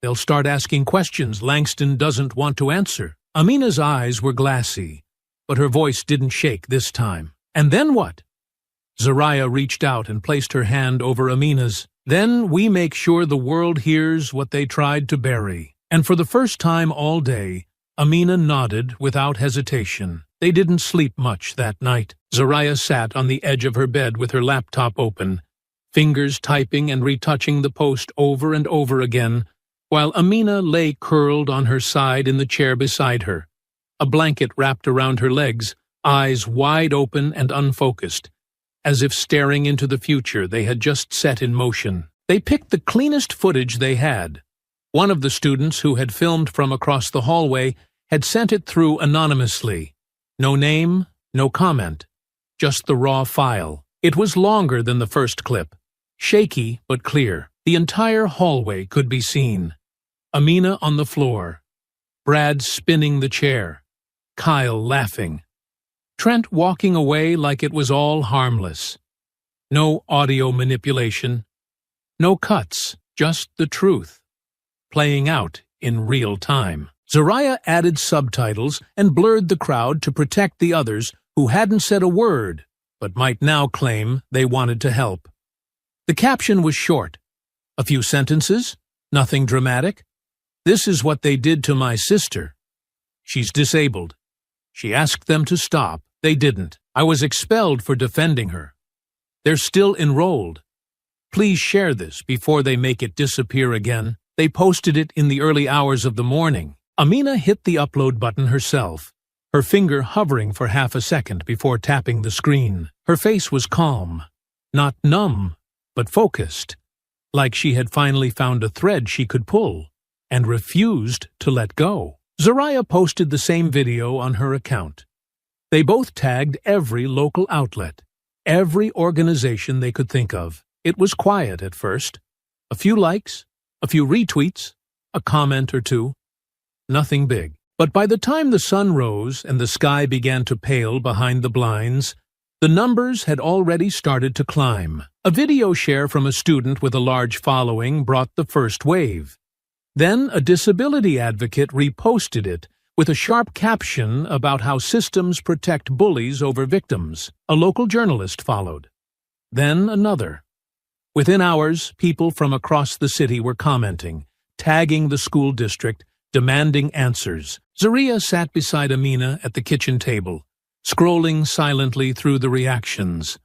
[SPEAKER 1] they'll start asking questions Langston doesn't want to answer. Amina's eyes were glassy, but her voice didn't shake this time. And then what? Zariah reached out and placed her hand over Amina's. Then we make sure the world hears what they tried to bury. And for the first time all day, Amina nodded without hesitation. They didn't sleep much that night. Zariah sat on the edge of her bed with her laptop open, fingers typing and retouching the post over and over again, while Amina lay curled on her side in the chair beside her, a blanket wrapped around her legs, eyes wide open and unfocused, as if staring into the future they had just set in motion. They picked the cleanest footage they had. One of the students who had filmed from across the hallway had sent it through anonymously. No name, no comment, just the raw file. It was longer than the first clip, shaky but clear. The entire hallway could be seen. Amina on the floor, Brad spinning the chair, Kyle laughing, Trent walking away like it was all harmless. No audio manipulation, no cuts, just the truth, playing out in real time. Zariah added subtitles and blurred the crowd to protect the others who hadn't said a word, but might now claim they wanted to help. The caption was short. A few sentences, nothing dramatic. This is what they did to my sister. She's disabled. She asked them to stop. They didn't. I was expelled for defending her. They're still enrolled. Please share this before they make it disappear again. They posted it in the early hours of the morning. Amina hit the upload button herself, her finger hovering for half a second before tapping the screen. Her face was calm, not numb, but focused, like she had finally found a thread she could pull, and refused to let go. Zariah posted the same video on her account. They both tagged every local outlet, every organization they could think of. It was quiet at first. A few likes, a few retweets, a comment or two. Nothing big. But by the time the sun rose and the sky began to pale behind the blinds, the numbers had already started to climb. A video share from a student with a large following brought the first wave. Then a disability advocate reposted it with a sharp caption about how systems protect bullies over victims. A local journalist followed. Then another. Within hours, people from across the city were commenting, tagging the school district, demanding answers. Zariah sat beside Amina at the kitchen table, scrolling silently through the reactions.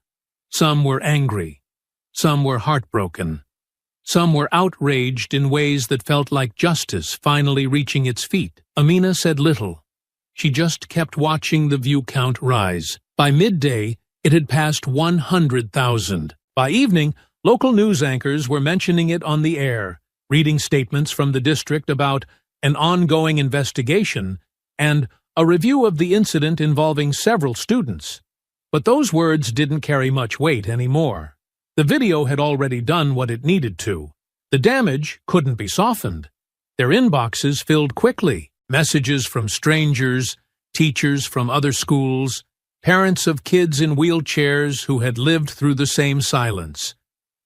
[SPEAKER 1] Some were angry. Some were heartbroken. Some were outraged in ways that felt like justice finally reaching its feet. Amina said little. She just kept watching the view count rise. By midday, it had passed 100,000. By evening, local news anchors were mentioning it on the air, reading statements from the district about an ongoing investigation and a review of the incident involving several students. But those words didn't carry much weight anymore. The video had already done what it needed to. The damage couldn't be softened. Their inboxes filled quickly. Messages from strangers, teachers from other schools, parents of kids in wheelchairs who had lived through the same silence.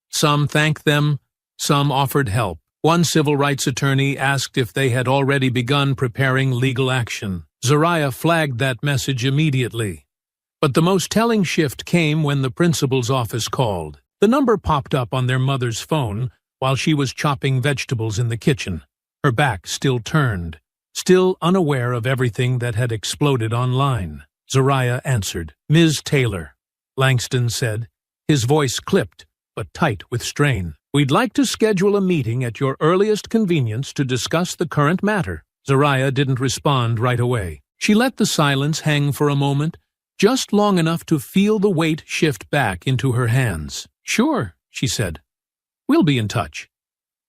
[SPEAKER 1] Some thanked them, some offered help. One civil rights attorney asked if they had already begun preparing legal action. Zariah flagged that message immediately. But the most telling shift came when the principal's office called. The number popped up on their mother's phone while she was chopping vegetables in the kitchen, her back still turned, still unaware of everything that had exploded online. Zariah answered. "Ms. Taylor," Langston said, his voice clipped but tight with strain. "We'd like to schedule a meeting at your earliest convenience to discuss the current matter." Zariah didn't respond right away. She let the silence hang for a moment, just long enough to feel the weight shift back into her hands. "Sure," she said. "We'll be in touch.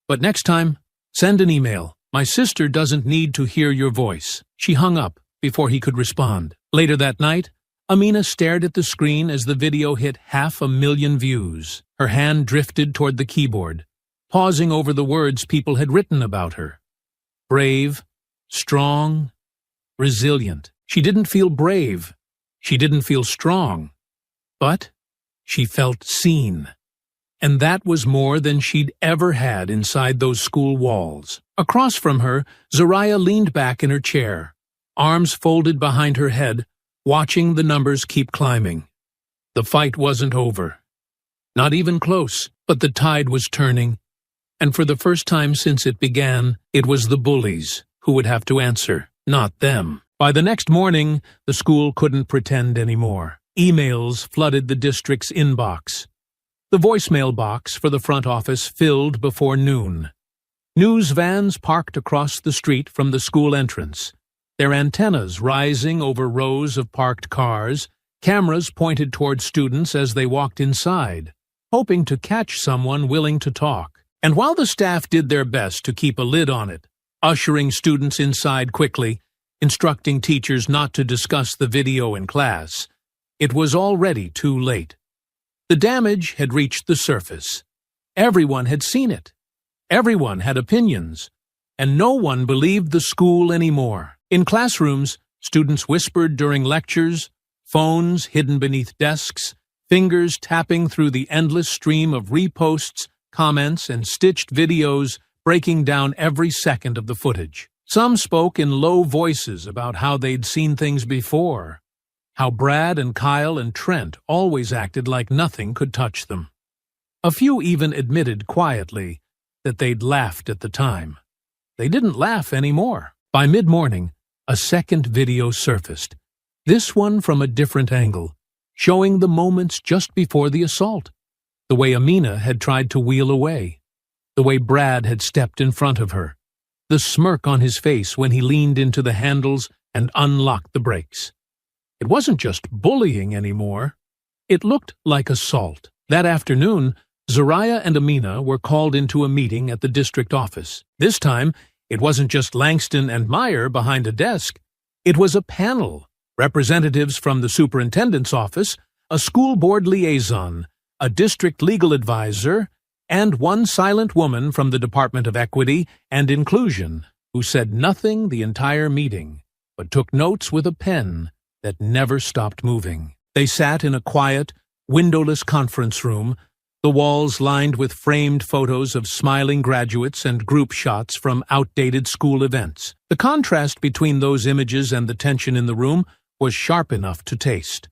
[SPEAKER 1] But next time, send an email. My sister doesn't need to hear your voice." She hung up before he could respond. Later that night, Amina stared at the screen as the video hit 500,000 views. Her hand drifted toward the keyboard, pausing over the words people had written about her. Brave, strong, resilient. She didn't feel brave. She didn't feel strong, but she felt seen. And that was more than she'd ever had inside those school walls. Across from her, Zariah leaned back in her chair, arms folded behind her head, watching the numbers keep climbing. The fight wasn't over. Not even close, but the tide was turning. And for the first time since it began, it was the bullies who would have to answer, not them. By the next morning, the school couldn't pretend anymore. Emails flooded the district's inbox. The voicemail box for the front office filled before noon. News vans parked across the street from the school entrance, their antennas rising over rows of parked cars, cameras pointed toward students as they walked inside, hoping to catch someone willing to talk. And while the staff did their best to keep a lid on it, ushering students inside quickly, instructing teachers not to discuss the video in class, it was already too late. The damage had reached the surface. Everyone had seen it. Everyone had opinions. And no one believed the school anymore. In classrooms, students whispered during lectures, phones hidden beneath desks, fingers tapping through the endless stream of reposts, comments, and stitched videos breaking down every second of the footage. Some spoke in low voices about how they'd seen things before, how Brad and Kyle and Trent always acted like nothing could touch them. A few even admitted quietly that they'd laughed at the time. They didn't laugh anymore. By mid-morning, a second video surfaced, this one from a different angle, showing the moments just before the assault, the way Amina had tried to wheel away, the way Brad had stepped in front of her, the smirk on his face when he leaned into the handles and unlocked the brakes. It wasn't just bullying anymore. It looked like assault. That afternoon, Zariah and Amina were called into a meeting at the district office. This time, it wasn't just Langston and Meyer behind a desk. It was a panel, representatives from the superintendent's office, a school board liaison, a district legal advisor, and one silent woman from the Department of Equity and Inclusion, who said nothing the entire meeting, but took notes with a pen that never stopped moving. They sat in a quiet, windowless conference room, the walls lined with framed photos of smiling graduates and group shots from outdated school events. The contrast between those images and the tension in the room was sharp enough to taste.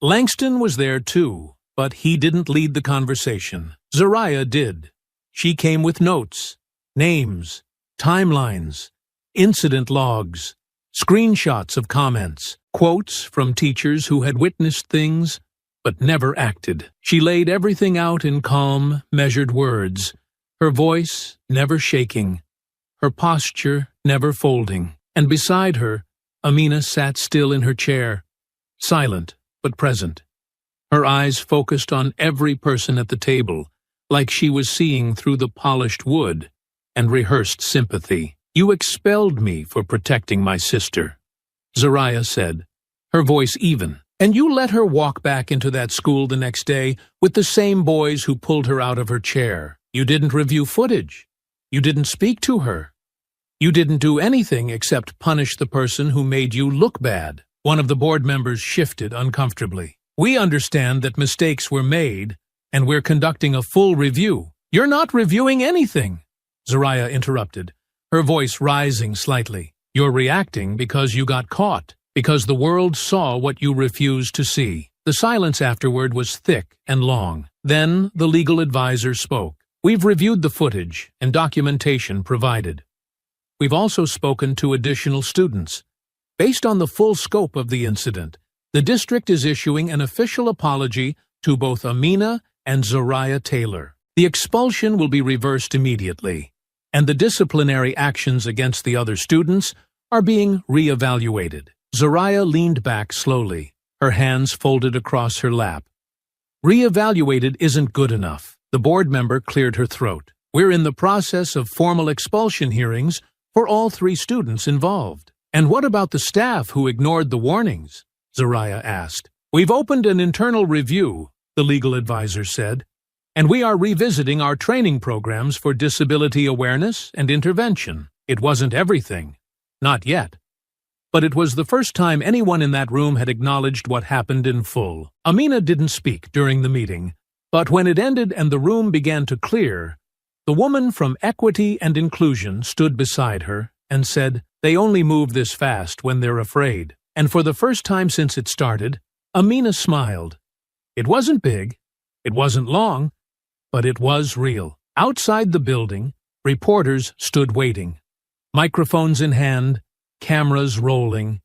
[SPEAKER 1] Langston was there too, but he didn't lead the conversation. Zariah did. She came with notes, names, timelines, incident logs, screenshots of comments, quotes from teachers who had witnessed things but never acted. She laid everything out in calm, measured words, her voice never shaking, her posture never folding. And beside her, Amina sat still in her chair, silent but present, her eyes focused on every person at the table, like she was seeing through the polished wood and rehearsed sympathy. "You expelled me for protecting my sister," Zariah said, her voice even. "And you let her walk back into that school the next day with the same boys who pulled her out of her chair. You didn't review footage. You didn't speak to her. You didn't do anything except punish the person who made you look bad." One of the board members shifted uncomfortably. "We understand that mistakes were made, and we're conducting a full review." "You're not reviewing anything," Zariah interrupted, her voice rising slightly. "You're reacting because you got caught, because the world saw what you refused to see." The silence afterward was thick and long. Then the legal advisor spoke. "We've reviewed the footage and documentation provided. We've also spoken to additional students. Based on the full scope of the incident, the district is issuing an official apology to both Amina and Zariah Taylor. The expulsion will be reversed immediately, and the disciplinary actions against the other students are being re-evaluated." Zariah leaned back slowly, her hands folded across her lap. "Re-evaluated isn't good enough." The board member cleared her throat. "We're in the process of formal expulsion hearings for all 3 students involved." "And what about the staff who ignored the warnings?" Zariah asked. "We've opened an internal review," the legal advisor said, "and we are revisiting our training programs for disability awareness and intervention. It wasn't everything. Not yet." but it was the first time anyone in that room had acknowledged what happened in full. Amina didn't speak during the meeting, but when it ended and the room began to clear, the woman from Equity and Inclusion stood beside her and said, "They only move this fast when they're afraid." And for the first time since it started, Amina smiled. It wasn't big, it wasn't long, but it was real. Outside the building, reporters stood waiting, microphones in hand, cameras rolling,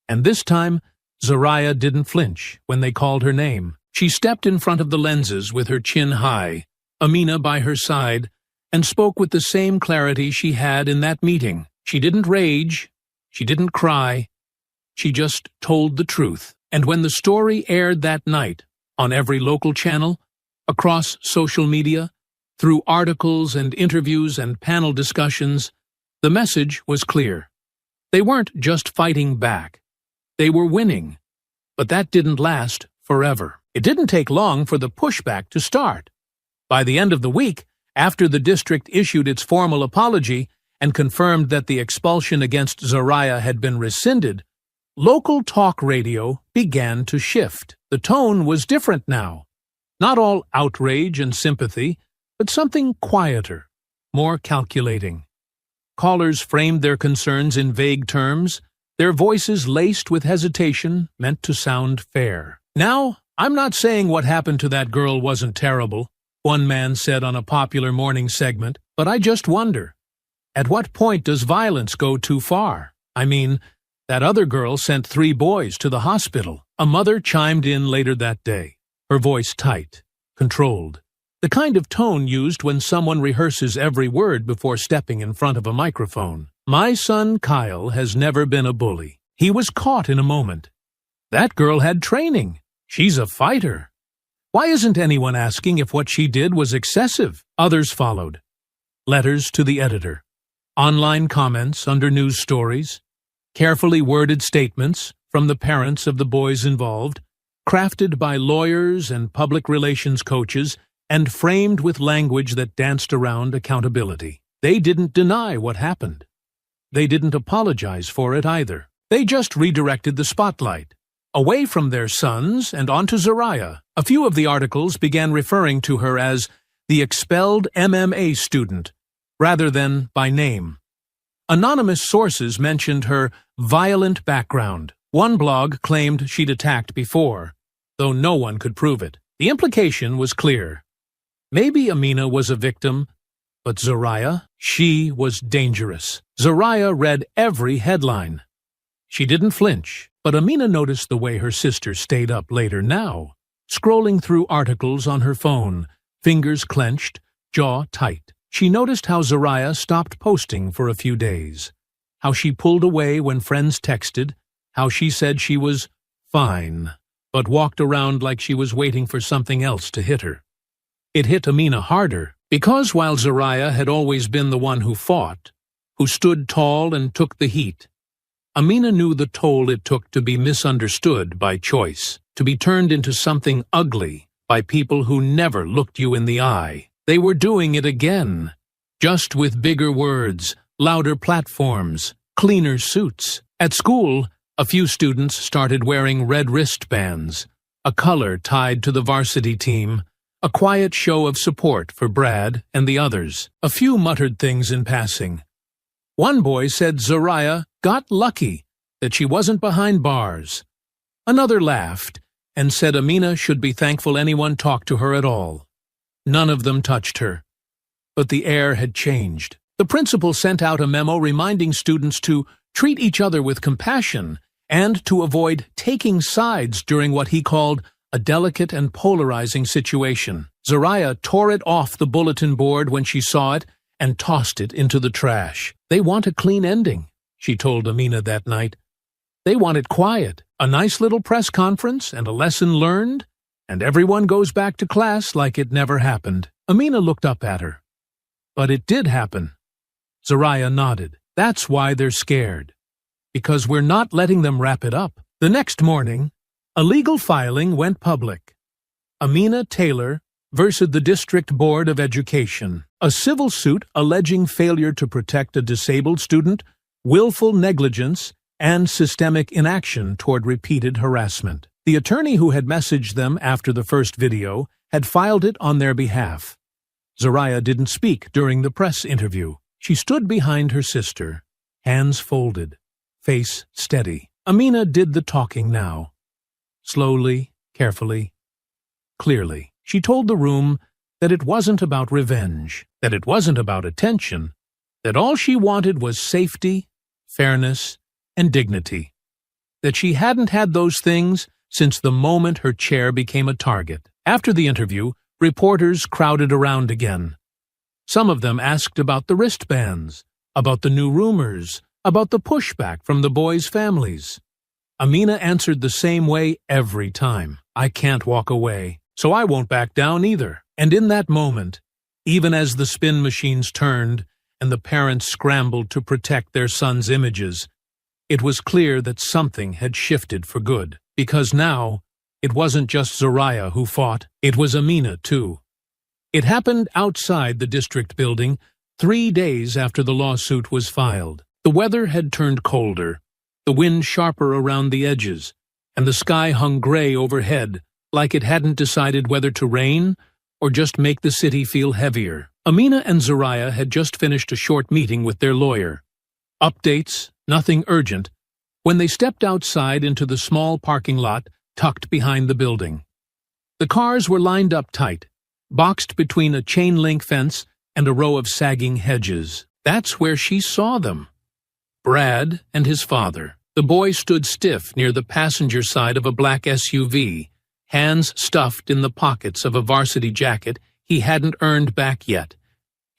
[SPEAKER 1] and this time Zoraya didn't flinch when they called her name. She stepped in front of the lenses with her chin high, Amina by her side, and spoke with the same clarity she had in that meeting. She didn't rage, she didn't cry, she just told the truth. And when the story aired that night, on every local channel, across social media, through articles and interviews and panel discussions, the message was clear. They weren't just fighting back. They were winning. But that didn't last forever. It didn't take long for the pushback to start. By the end of the week, after the district issued its formal apology and confirmed that the expulsion against Zoraya had been rescinded, local talk radio began to shift. The tone was different now. Not all outrage and sympathy, but something quieter, more calculating. Callers framed their concerns in vague terms, their voices laced with hesitation, meant to sound fair. "Now, I'm not saying what happened to that girl wasn't terrible," one man said on a popular morning segment, "but I just wonder, at what point does violence go too far? I mean, that other girl sent 3 boys to the hospital." A mother chimed in later that day, her voice tight, controlled, the kind of tone used when someone rehearses every word before stepping in front of a microphone. "My son Kyle has never been a bully. He was caught in a moment. That girl had training. She's a fighter. Why isn't anyone asking if what she did was excessive?" Others followed. Letters to the editor, online comments under news stories, carefully worded statements from the parents of the boys involved, crafted by lawyers and public relations coaches and framed with language that danced around accountability. They didn't deny what happened. They didn't apologize for it either. They just redirected the spotlight, away from their sons and onto Zoraya. A few of the articles began referring to her as the expelled MMA student, rather than by name. Anonymous sources mentioned her violent background. One blog claimed she'd attacked before, though no one could prove it. The implication was clear. Maybe Amina was a victim, but Zoraya, she was dangerous. Zoraya read every headline. She didn't flinch, but Amina noticed the way her sister stayed up later now, scrolling through articles on her phone, fingers clenched, jaw tight. She noticed how Zoraya stopped posting for a few days, how she pulled away when friends texted, how she said she was fine, but walked around like she was waiting for something else to hit her. It hit Amina harder, because while Zoraya had always been the one who fought, who stood tall and took the heat, Amina knew the toll it took to be misunderstood by choice, to be turned into something ugly by people who never looked you in the eye. They were doing it again, just with bigger words, louder platforms, cleaner suits. At school, a few students started wearing red wristbands, a color tied to the varsity team, a quiet show of support for Brad and the others. A few muttered things in passing. One boy said Zoraya got lucky that she wasn't behind bars. Another laughed and said Amina should be thankful anyone talked to her at all. None of them touched her. But the air had changed. The principal sent out a memo reminding students to treat each other with compassion and to avoid taking sides during what he called a delicate and polarizing situation. Zoraya tore it off the bulletin board when she saw it and tossed it into the trash. "They want a clean ending," she told Amina that night. "They want it quiet, a nice little press conference and a lesson learned, and everyone goes back to class like it never happened." Amina looked up at her. "But it did happen." Zoraya nodded. "That's why they're scared. Because we're not letting them wrap it up." The next morning, a legal filing went public. Amina Taylor versus the District Board of Education. A civil suit alleging failure to protect a disabled student, willful negligence, and systemic inaction toward repeated harassment. The attorney who had messaged them after the first video had filed it on their behalf. Zoraya didn't speak during the press interview. She stood behind her sister, hands folded, face steady. Amina did the talking now. Slowly, carefully, clearly. She told the room that it wasn't about revenge, that it wasn't about attention, that all she wanted was safety, fairness, and dignity, that she hadn't had those things since the moment her chair became a target. After the interview, reporters crowded around again. Some of them asked about the wristbands, about the new rumors, about the pushback from the boys' families. Amina answered the same way every time. I can't walk away, so I won't back down either. And in that moment, even as the spin machines turned and the parents scrambled to protect their sons' images, it was clear that something had shifted for good. Because now, it wasn't just Zoraya who fought, it was Amina too. It happened outside the district building 3 days after the lawsuit was filed. The weather had turned colder, the wind sharper around the edges, and the sky hung gray overhead, like it hadn't decided whether to rain or just make the city feel heavier. Amina and Zoraya had just finished a short meeting with their lawyer. Updates, nothing urgent, when they stepped outside into the small parking lot tucked behind the building. The cars were lined up tight, boxed between a chain-link fence and a row of sagging hedges. That's where she saw them. Brad and his father. The boy stood stiff near the passenger side of a black SUV, hands stuffed in the pockets of a varsity jacket he hadn't earned back yet,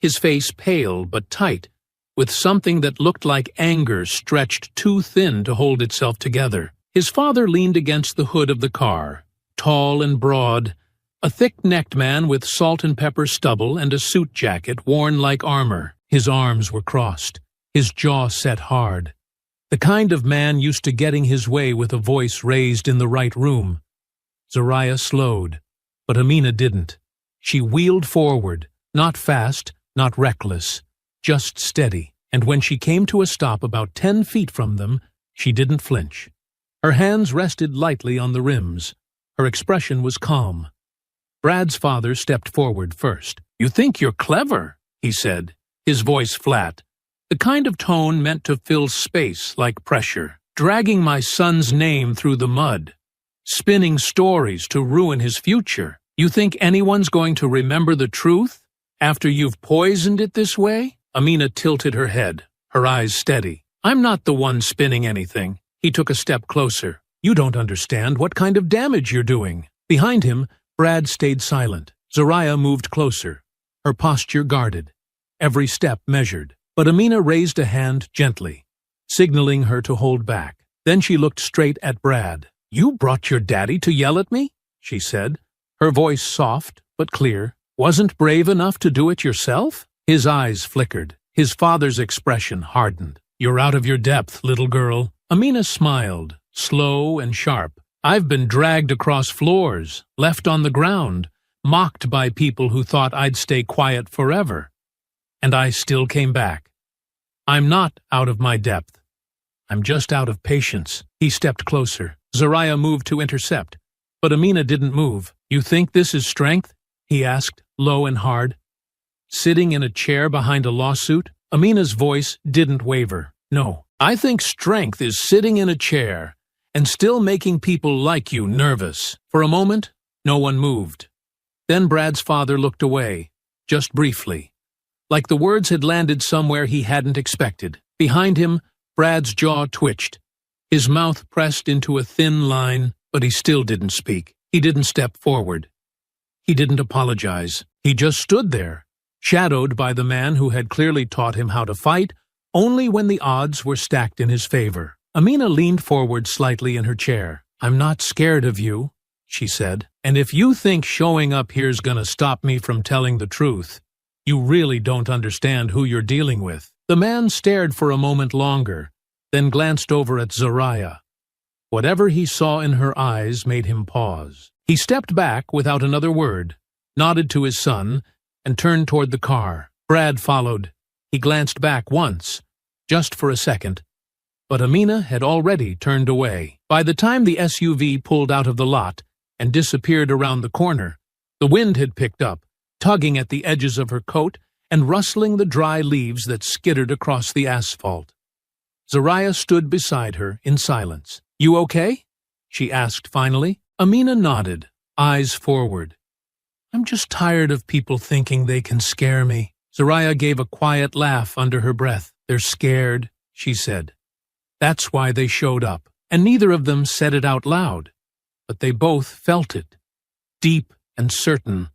[SPEAKER 1] his face pale but tight, with something that looked like anger stretched too thin to hold itself together. His father leaned against the hood of the car, tall and broad, a thick-necked man with salt and pepper stubble and a suit jacket worn like armor. His arms were crossed, his jaw set hard. The kind of man used to getting his way with a voice raised in the right room. Zoraya slowed, but Amina didn't. She wheeled forward, not fast, not reckless, just steady, and when she came to a stop about 10 feet from them, she didn't flinch. Her hands rested lightly on the rims. Her expression was calm. Brad's father stepped forward first. "You think you're clever," he said, his voice flat, the kind of tone meant to fill space like pressure. "Dragging my son's name through the mud, spinning stories to ruin his future. You think anyone's going to remember the truth after you've poisoned it this way?" Amina tilted her head, her eyes steady. "I'm not the one spinning anything." He took a step closer. "You don't understand what kind of damage you're doing." Behind him, Brad stayed silent. Zoraya moved closer, her posture guarded, every step measured. But Amina raised a hand gently, signaling her to hold back. Then she looked straight at Brad. "You brought your daddy to yell at me?" she said, her voice soft but clear. "Wasn't brave enough to do it yourself?" His eyes flickered. His father's expression hardened. "You're out of your depth, little girl." Amina smiled, slow and sharp. "I've been dragged across floors, left on the ground, mocked by people who thought I'd stay quiet forever. And I still came back. I'm not out of my depth. I'm just out of patience." He stepped closer. Zoraya moved to intercept, but Amina didn't move. "You think this is strength?" he asked, low and hard. "Sitting in a chair behind a lawsuit?" Amina's voice didn't waver. "No, I think strength is sitting in a chair and still making people like you nervous." For a moment, no one moved. Then Brad's father looked away, just briefly, like the words had landed somewhere he hadn't expected. Behind him, Brad's jaw twitched. His mouth pressed into a thin line, but he still didn't speak. He didn't step forward. He didn't apologize. He just stood there, shadowed by the man who had clearly taught him how to fight only when the odds were stacked in his favor. Amina leaned forward slightly in her chair. "I'm not scared of you," she said. "And if you think showing up here's gonna stop me from telling the truth, you really don't understand who you're dealing with." The man stared for a moment longer, then glanced over at Zoraya. Whatever he saw in her eyes made him pause. He stepped back without another word, nodded to his son, and turned toward the car. Brad followed. He glanced back once, just for a second, But Amina had already turned away. By the time the SUV pulled out of the lot and disappeared around the corner, the wind had picked up, tugging at the edges of her coat and rustling the dry leaves that skittered across the asphalt. Zariah stood beside her in silence. "You okay?" she asked finally. Amina nodded, eyes forward. "I'm just tired of people thinking they can scare me." Zariah gave a quiet laugh under her breath. "They're scared," she said. "That's why they showed up." And neither of them said it out loud, but they both felt it, deep and certain,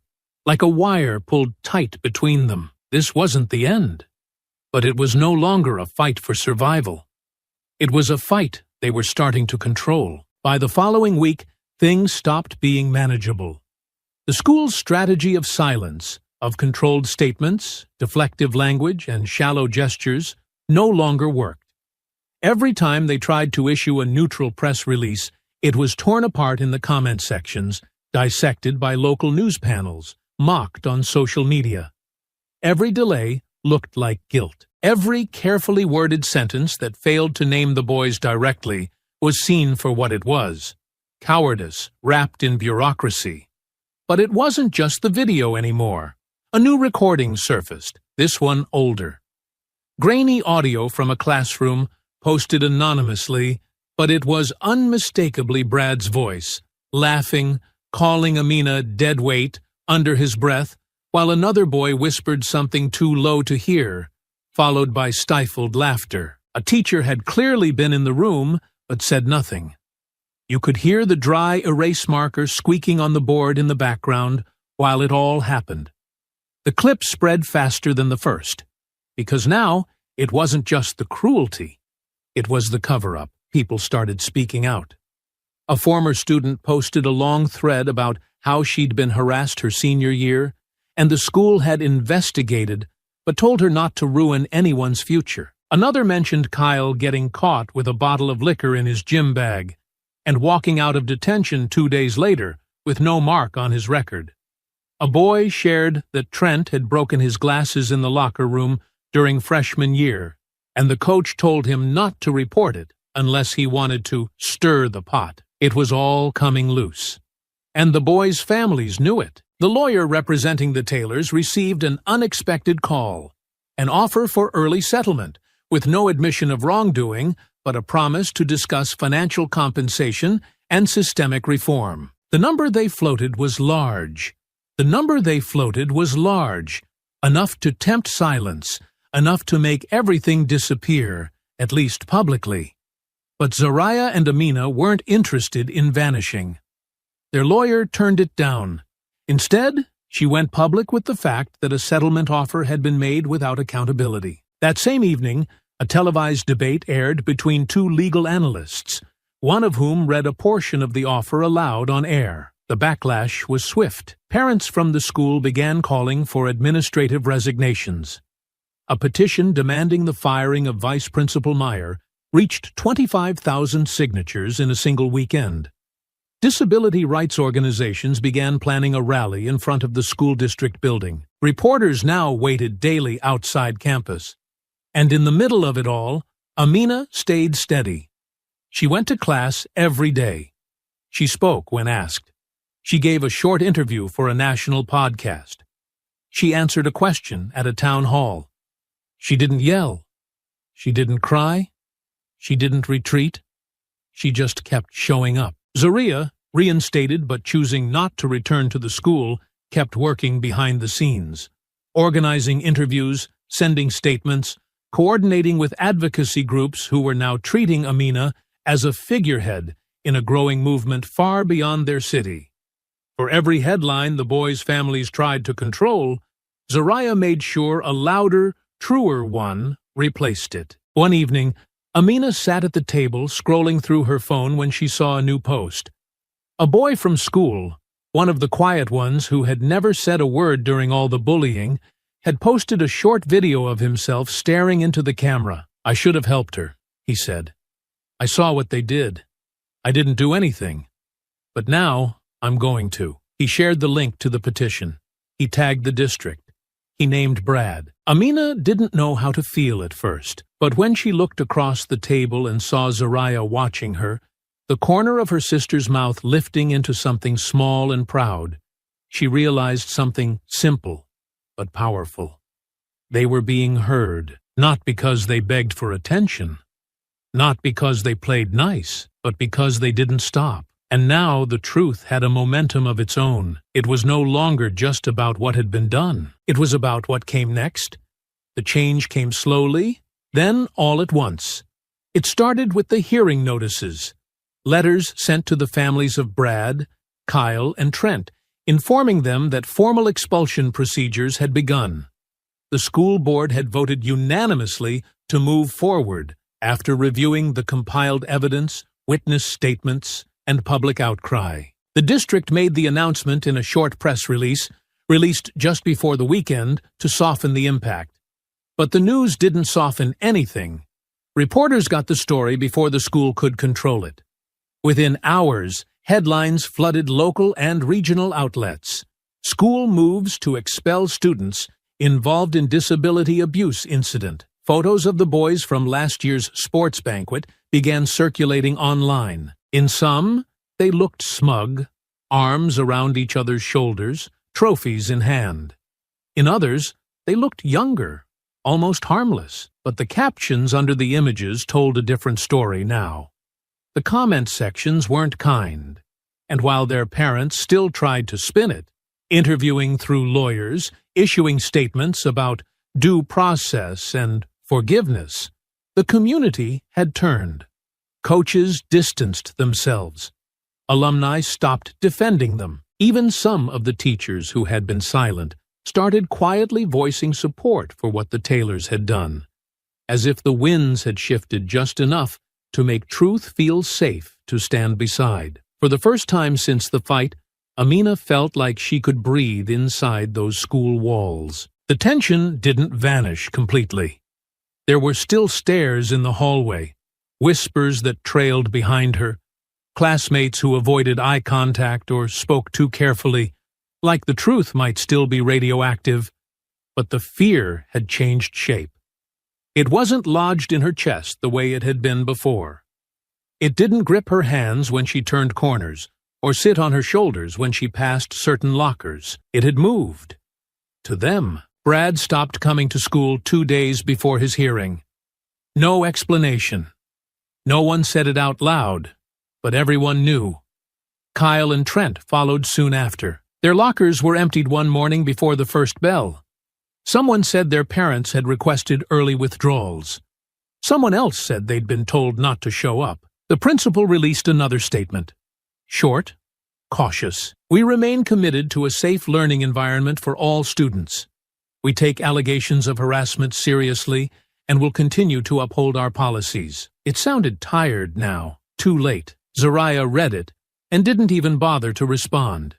[SPEAKER 1] like a wire pulled tight between them. This wasn't the end, but it was no longer a fight for survival. It was a fight they were starting to control. By the following week, things stopped being manageable. The school's strategy of silence, of controlled statements, deflective language, and shallow gestures no longer worked. Every time they tried to issue a neutral press release, it was torn apart in the comment sections, dissected by local news panels, mocked on social media. Every delay looked like guilt. Every carefully worded sentence that failed to name the boys directly was seen for what it was: cowardice wrapped in bureaucracy. But it wasn't just the video anymore. A new recording surfaced, this one older. Grainy audio from a classroom, posted anonymously, but it was unmistakably Brad's voice, laughing, calling Amina dead weight under his breath, while another boy whispered something too low to hear, followed by stifled laughter. A teacher had clearly been in the room, but said nothing. You could hear the dry erase marker squeaking on the board in the background while it all happened. The clip spread faster than the first, because now it wasn't just the cruelty. It was the cover-up. People started speaking out. A former student posted a long thread about how she'd been harassed her senior year, and the school had investigated, but told her not to ruin anyone's future. Another mentioned Kyle getting caught with a bottle of liquor in his gym bag, and walking out of detention 2 days later with no mark on his record. A boy shared that Trent had broken his glasses in the locker room during freshman year, and the coach told him not to report it unless he wanted to stir the pot. It was all coming loose. And the boys' families knew it. The lawyer representing the Taylors received an unexpected call, an offer for early settlement, with no admission of wrongdoing, but a promise to discuss financial compensation and systemic reform. The number they floated was large. Enough to tempt silence, enough to make everything disappear, at least publicly. But Zariah and Amina weren't interested in vanishing. Their lawyer turned it down. Instead, she went public with the fact that a settlement offer had been made without accountability. That same evening, a televised debate aired between two legal analysts, one of whom read a portion of the offer aloud on air. The backlash was swift. Parents from the school began calling for administrative resignations. A petition demanding the firing of Vice Principal Meyer reached 25,000 signatures in a single weekend. Disability rights organizations began planning a rally in front of the school district building. Reporters now waited daily outside campus. And in the middle of it all, Amina stayed steady. She went to class every day. She spoke when asked. She gave a short interview for a national podcast. She answered a question at a town hall. She didn't yell. She didn't cry. She didn't retreat. She just kept showing up. Zariah, reinstated but choosing not to return to the school, kept working behind the scenes, organizing interviews, sending statements, coordinating with advocacy groups who were now treating Amina as a figurehead in a growing movement far beyond their city. For every headline the boys' families tried to control, Zariah made sure a louder, truer one replaced it. One evening, Amina sat at the table scrolling through her phone when she saw a new post. A boy from school, one of the quiet ones who had never said a word during all the bullying, had posted a short video of himself staring into the camera. "I should have helped her," he said. "I saw what they did. I didn't do anything. But now I'm going to." He shared the link to the petition. He tagged the district. He named Brad. Amina didn't know how to feel at first, but when she looked across the table and saw Zariah watching her, the corner of her sister's mouth lifting into something small and proud, she realized something simple but powerful. They were being heard, not because they begged for attention, not because they played nice, but because they didn't stop. And now the truth had a momentum of its own. It was no longer just about what had been done. It was about what came next. The change came slowly, then all at once. It started with the hearing notices, letters sent to the families of Brad, Kyle, and Trent, informing them that formal expulsion procedures had begun. The school board had voted unanimously to move forward after reviewing the compiled evidence, witness statements, and public outcry. The district made the announcement in a short press release, released just before the weekend, to soften the impact. But the news didn't soften anything. Reporters got the story before the school could control it. Within hours, headlines flooded local and regional outlets. School moves to expel students involved in disability abuse incident. Photos of the boys from last year's sports banquet began circulating online. In some, they looked smug, arms around each other's shoulders, trophies in hand. In others, they looked younger, almost harmless, but the captions under the images told a different story now. The comment sections weren't kind, and while their parents still tried to spin it, interviewing through lawyers, issuing statements about due process and forgiveness, the community had turned. Coaches distanced themselves. Alumni stopped defending them. Even some of the teachers who had been silent started quietly voicing support for what the Taylors had done, as if the winds had shifted just enough to make truth feel safe to stand beside. For the first time since the fight, Amina felt like she could breathe inside those school walls. The tension didn't vanish completely. There were still stares in the hallway, whispers that trailed behind her, classmates who avoided eye contact or spoke too carefully, like the truth might still be radioactive, but the fear had changed shape. It wasn't lodged in her chest the way it had been before. It didn't grip her hands when she turned corners, or sit on her shoulders when she passed certain lockers. It had moved. To them. Brad stopped coming to school 2 days before his hearing. No explanation. No one said it out loud, but everyone knew. Kyle and Trent followed soon after. Their lockers were emptied one morning before the first bell. Someone said their parents had requested early withdrawals. Someone else said they'd been told not to show up. The principal released another statement. Short, cautious. We remain committed to a safe learning environment for all students. We take allegations of harassment seriously and will continue to uphold our policies. It sounded tired now, too late. Zariah read it and didn't even bother to respond.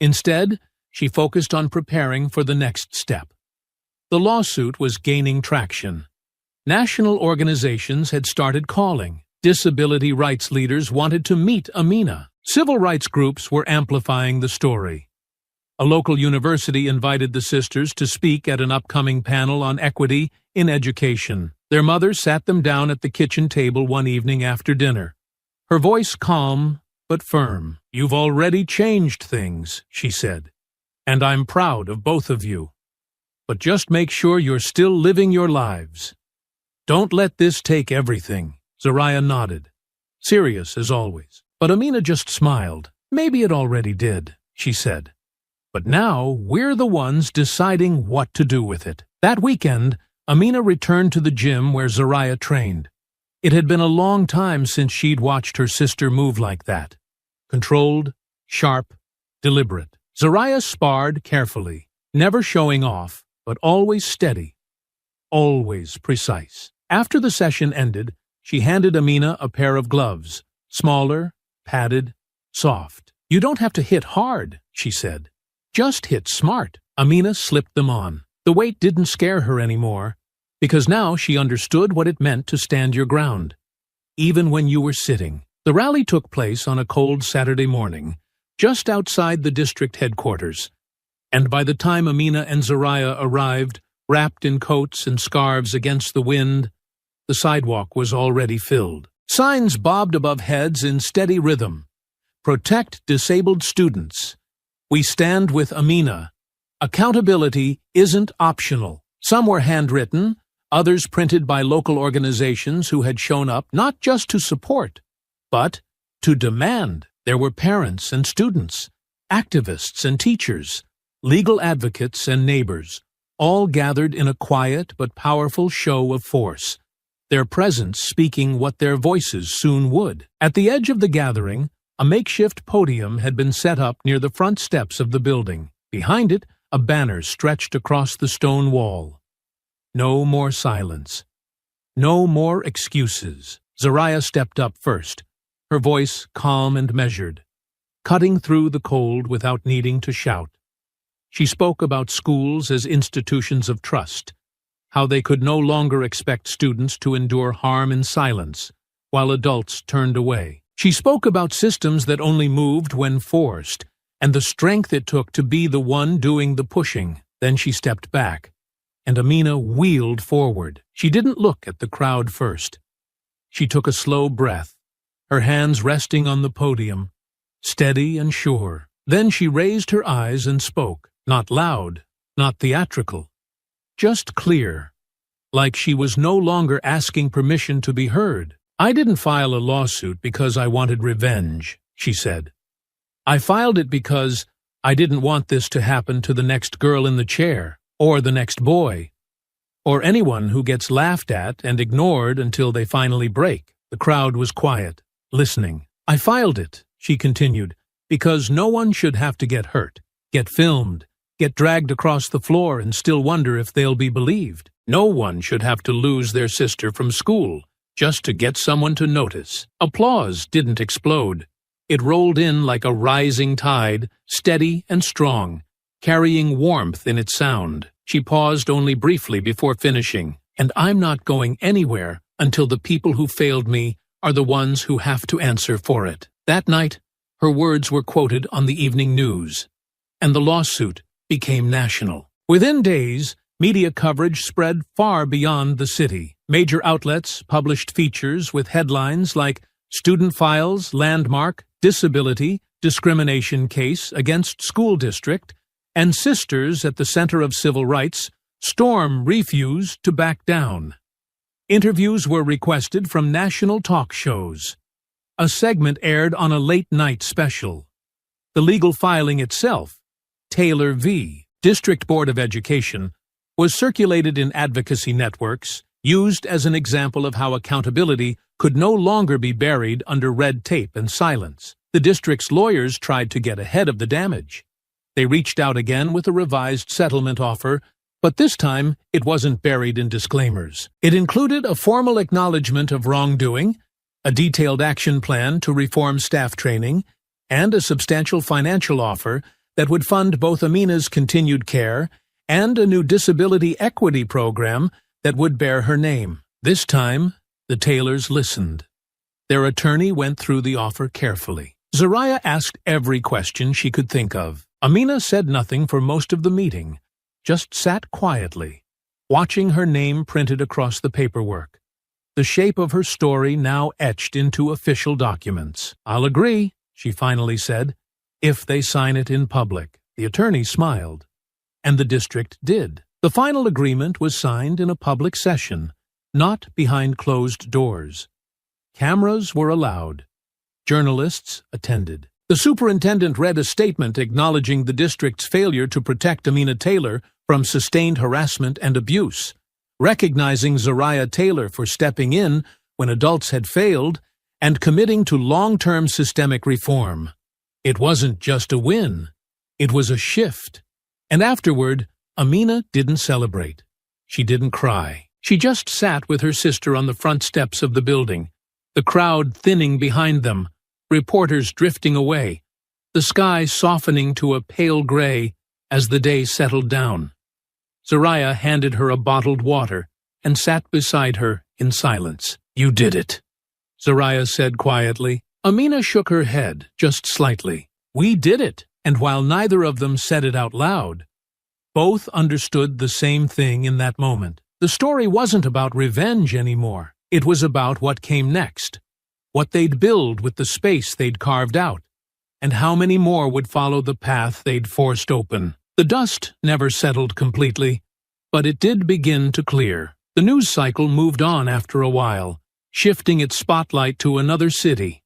[SPEAKER 1] Instead, she focused on preparing for the next step. The lawsuit was gaining traction. National organizations had started calling. Disability rights leaders wanted to meet Amina. Civil rights groups were amplifying the story. A local university invited the sisters to speak at an upcoming panel on equity in education. Their mother sat them down at the kitchen table one evening after dinner. Her voice calm but firm. "You've already changed things," she said, "and I'm proud of both of you. But just make sure you're still living your lives. Don't let this take everything." Zariah nodded, serious as always. But Amina just smiled. "Maybe it already did," she said. "But now we're the ones deciding what to do with it." That weekend, Amina returned to the gym where Zariah trained. It had been a long time since she'd watched her sister move like that. Controlled, sharp, deliberate. Zariah sparred carefully, never showing off, but always steady, always precise. After the session ended, she handed Amina a pair of gloves, smaller, padded, soft. "You don't have to hit hard," she said. "Just hit smart." Amina slipped them on. The weight didn't scare her anymore, because now she understood what it meant to stand your ground, even when you were sitting. The rally took place on a cold Saturday morning, just outside the district headquarters. And by the time Amina and Zariah arrived, wrapped in coats and scarves against the wind, the sidewalk was already filled. Signs bobbed above heads in steady rhythm. Protect disabled students. We stand with Amina. Accountability isn't optional. Some were handwritten, others printed by local organizations who had shown up not just to support, but to demand. There were parents and students, activists and teachers, legal advocates and neighbors, all gathered in a quiet but powerful show of force, their presence speaking what their voices soon would. At the edge of the gathering, a makeshift podium had been set up near the front steps of the building. Behind it, a banner stretched across the stone wall. No more silence. No more excuses. Zariah stepped up first, her voice calm and measured, cutting through the cold without needing to shout. She spoke about schools as institutions of trust, how they could no longer expect students to endure harm in silence, while adults turned away. She spoke about systems that only moved when forced, and the strength it took to be the one doing the pushing. Then she stepped back, and Amina wheeled forward. She didn't look at the crowd first. She took a slow breath, her hands resting on the podium, steady and sure. Then she raised her eyes and spoke. Not loud, not theatrical, just clear, like she was no longer asking permission to be heard. I didn't file a lawsuit because I wanted revenge, she said. I filed it because I didn't want this to happen to the next girl in the chair, or the next boy, or anyone who gets laughed at and ignored until they finally break. The crowd was quiet, listening. I filed it, she continued, because no one should have to get hurt, get filmed, get dragged across the floor and still wonder if they'll be believed. No one should have to lose their sister from school just to get someone to notice. Applause didn't explode. It rolled in like a rising tide, steady and strong, carrying warmth in its sound. She paused only briefly before finishing. And I'm not going anywhere until the people who failed me are the ones who have to answer for it. That night, her words were quoted on the evening news, and the lawsuit became national. Within days, media coverage spread far beyond the city. Major outlets published features with headlines like Student Files, Landmark, Disability, Discrimination Case Against School District, and Sisters at the Center of Civil Rights Storm refused to back down. Interviews were requested from national talk shows. A segment aired on a late-night special. The legal filing itself, Taylor v. District Board of Education, was circulated in advocacy networks, used as an example of how accountability could no longer be buried under red tape and silence. The district's lawyers tried to get ahead of the damage. They reached out again with a revised settlement offer, but this time it wasn't buried in disclaimers. It included a formal acknowledgement of wrongdoing, a detailed action plan to reform staff training, and a substantial financial offer that would fund both Amina's continued care and a new disability equity program that would bear her name. This time, the Taylors listened. Their attorney went through the offer carefully. Zariah asked every question she could think of. Amina said nothing for most of the meeting, just sat quietly, watching her name printed across the paperwork, the shape of her story now etched into official documents. I'll agree, she finally said, if they sign it in public. The attorney smiled, and the district did. The final agreement was signed in a public session, not behind closed doors. Cameras were allowed. Journalists attended. The superintendent read a statement acknowledging the district's failure to protect Amina Taylor from sustained harassment and abuse, recognizing Zariah Taylor for stepping in when adults had failed and committing to long-term systemic reform. It wasn't just a win, it was a shift. And afterward, Amina didn't celebrate. She didn't cry. She just sat with her sister on the front steps of the building, the crowd thinning behind them, reporters drifting away, the sky softening to a pale gray as the day settled down. Zariah handed her a bottled water and sat beside her in silence. You did it, Zariah said quietly. Amina shook her head, just slightly. We did it, And while neither of them said it out loud, both understood the same thing in that moment. The story wasn't about revenge anymore. It was about what came next, what they'd build with the space they'd carved out, and how many more would follow the path they'd forced open. The dust never settled completely, but it did begin to clear. The news cycle moved on after a while, shifting its spotlight to another city,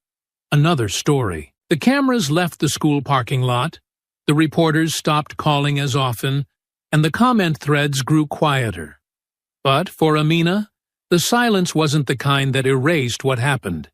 [SPEAKER 1] another story. The cameras left the school parking lot, the reporters stopped calling as often, and the comment threads grew quieter. But for Amina, the silence wasn't the kind that erased what happened.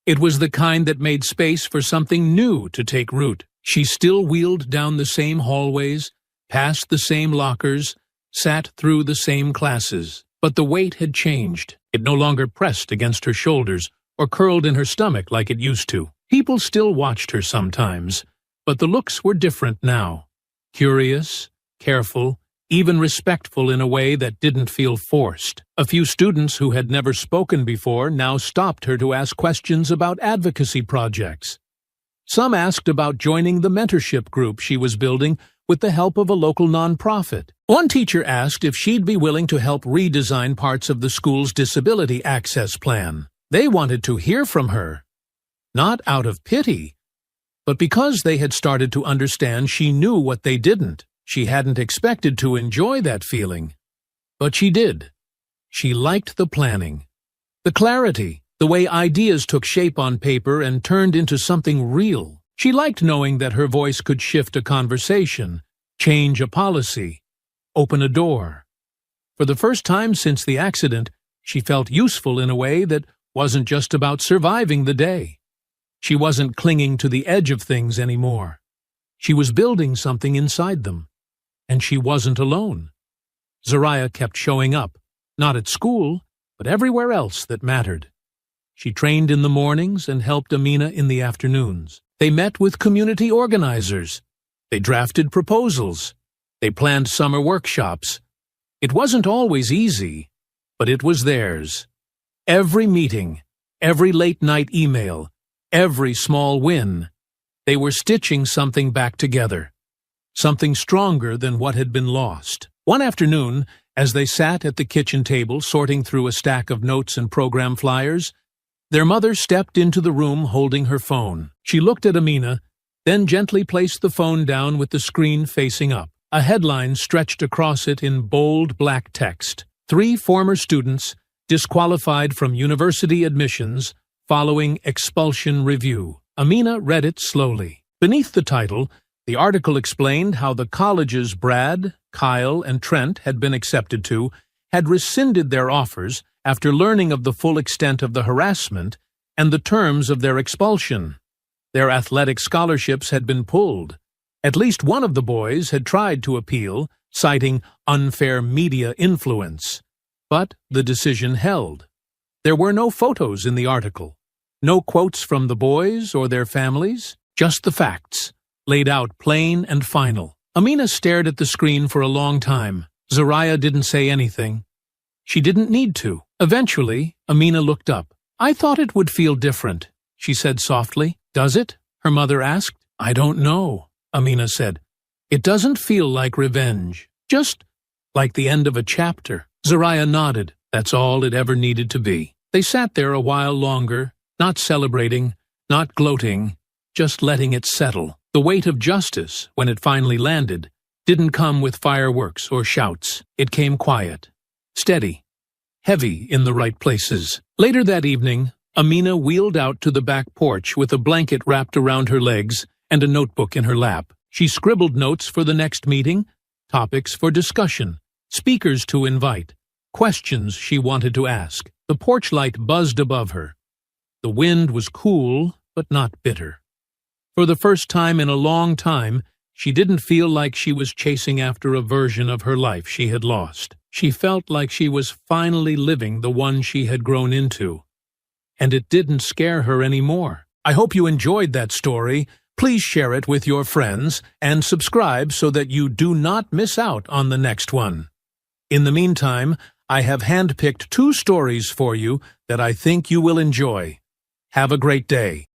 [SPEAKER 1] It was the kind that made space for something new to take root. She still wheeled down the same hallways, past the same lockers, sat through the same classes. But the weight had changed. It no longer pressed against her shoulders or curled in her stomach like it used to. People still watched her sometimes, but the looks were different now. Curious, careful, even respectful in a way that didn't feel forced. A few students who had never spoken before now stopped her to ask questions about advocacy projects. Some asked about joining the mentorship group she was building with the help of a local nonprofit. One teacher asked if she'd be willing to help redesign parts of the school's disability access plan. They wanted to hear from her, not out of pity, but because they had started to understand she knew what they didn't. She hadn't expected to enjoy that feeling, but she did. She liked the planning, the clarity, the way ideas took shape on paper and turned into something real. She liked knowing that her voice could shift a conversation, change a policy, open a door. For the first time since the accident, she felt useful in a way that wasn't just about surviving the day. She wasn't clinging to the edge of things anymore. She was building something inside them. And she wasn't alone. Zariah kept showing up, not at school, but everywhere else that mattered. She trained in the mornings and helped Amina in the afternoons. They met with community organizers. They drafted proposals. They planned summer workshops. It wasn't always easy, but it was theirs. Every meeting, every late-night email, every small win, they were stitching something back together. Something stronger than what had been lost. One afternoon, as they sat at the kitchen table sorting through a stack of notes and program flyers, their mother stepped into the room holding her phone. She looked at Amina, then gently placed the phone down with the screen facing up. A headline stretched across it in bold black text. 3 former students disqualified from university admissions following expulsion review. Amina read it slowly. Beneath the title, the article explained how the colleges Brad, Kyle, and Trent had been accepted to had rescinded their offers after learning of the full extent of the harassment and the terms of their expulsion. Their athletic scholarships had been pulled. At least one of the boys had tried to appeal, citing unfair media influence. But the decision held. There were no photos in the article, no quotes from the boys or their families, just the facts, laid out plain and final. Amina stared at the screen for a long time. Zariah didn't say anything. She didn't need to. Eventually, Amina looked up. "I thought it would feel different," she said softly. "Does it?" her mother asked. "I don't know," Amina said. "It doesn't feel like revenge, just like the end of a chapter." Zariah nodded. That's all it ever needed to be. They sat there a while longer, not celebrating, not gloating, just letting it settle. The weight of justice, when it finally landed, didn't come with fireworks or shouts. It came quiet, steady, heavy in the right places. Later that evening, Amina wheeled out to the back porch with a blanket wrapped around her legs and a notebook in her lap. She scribbled notes for the next meeting, topics for discussion, speakers to invite, questions she wanted to ask. The porch light buzzed above her. The wind was cool, but not bitter. For the first time in a long time, she didn't feel like she was chasing after a version of her life she had lost. She felt like she was finally living the one she had grown into. And it didn't scare her anymore. I hope you enjoyed that story. Please share it with your friends and subscribe so that you do not miss out on the next one. In the meantime, I have handpicked 2 stories for you that I think you will enjoy. Have a great day.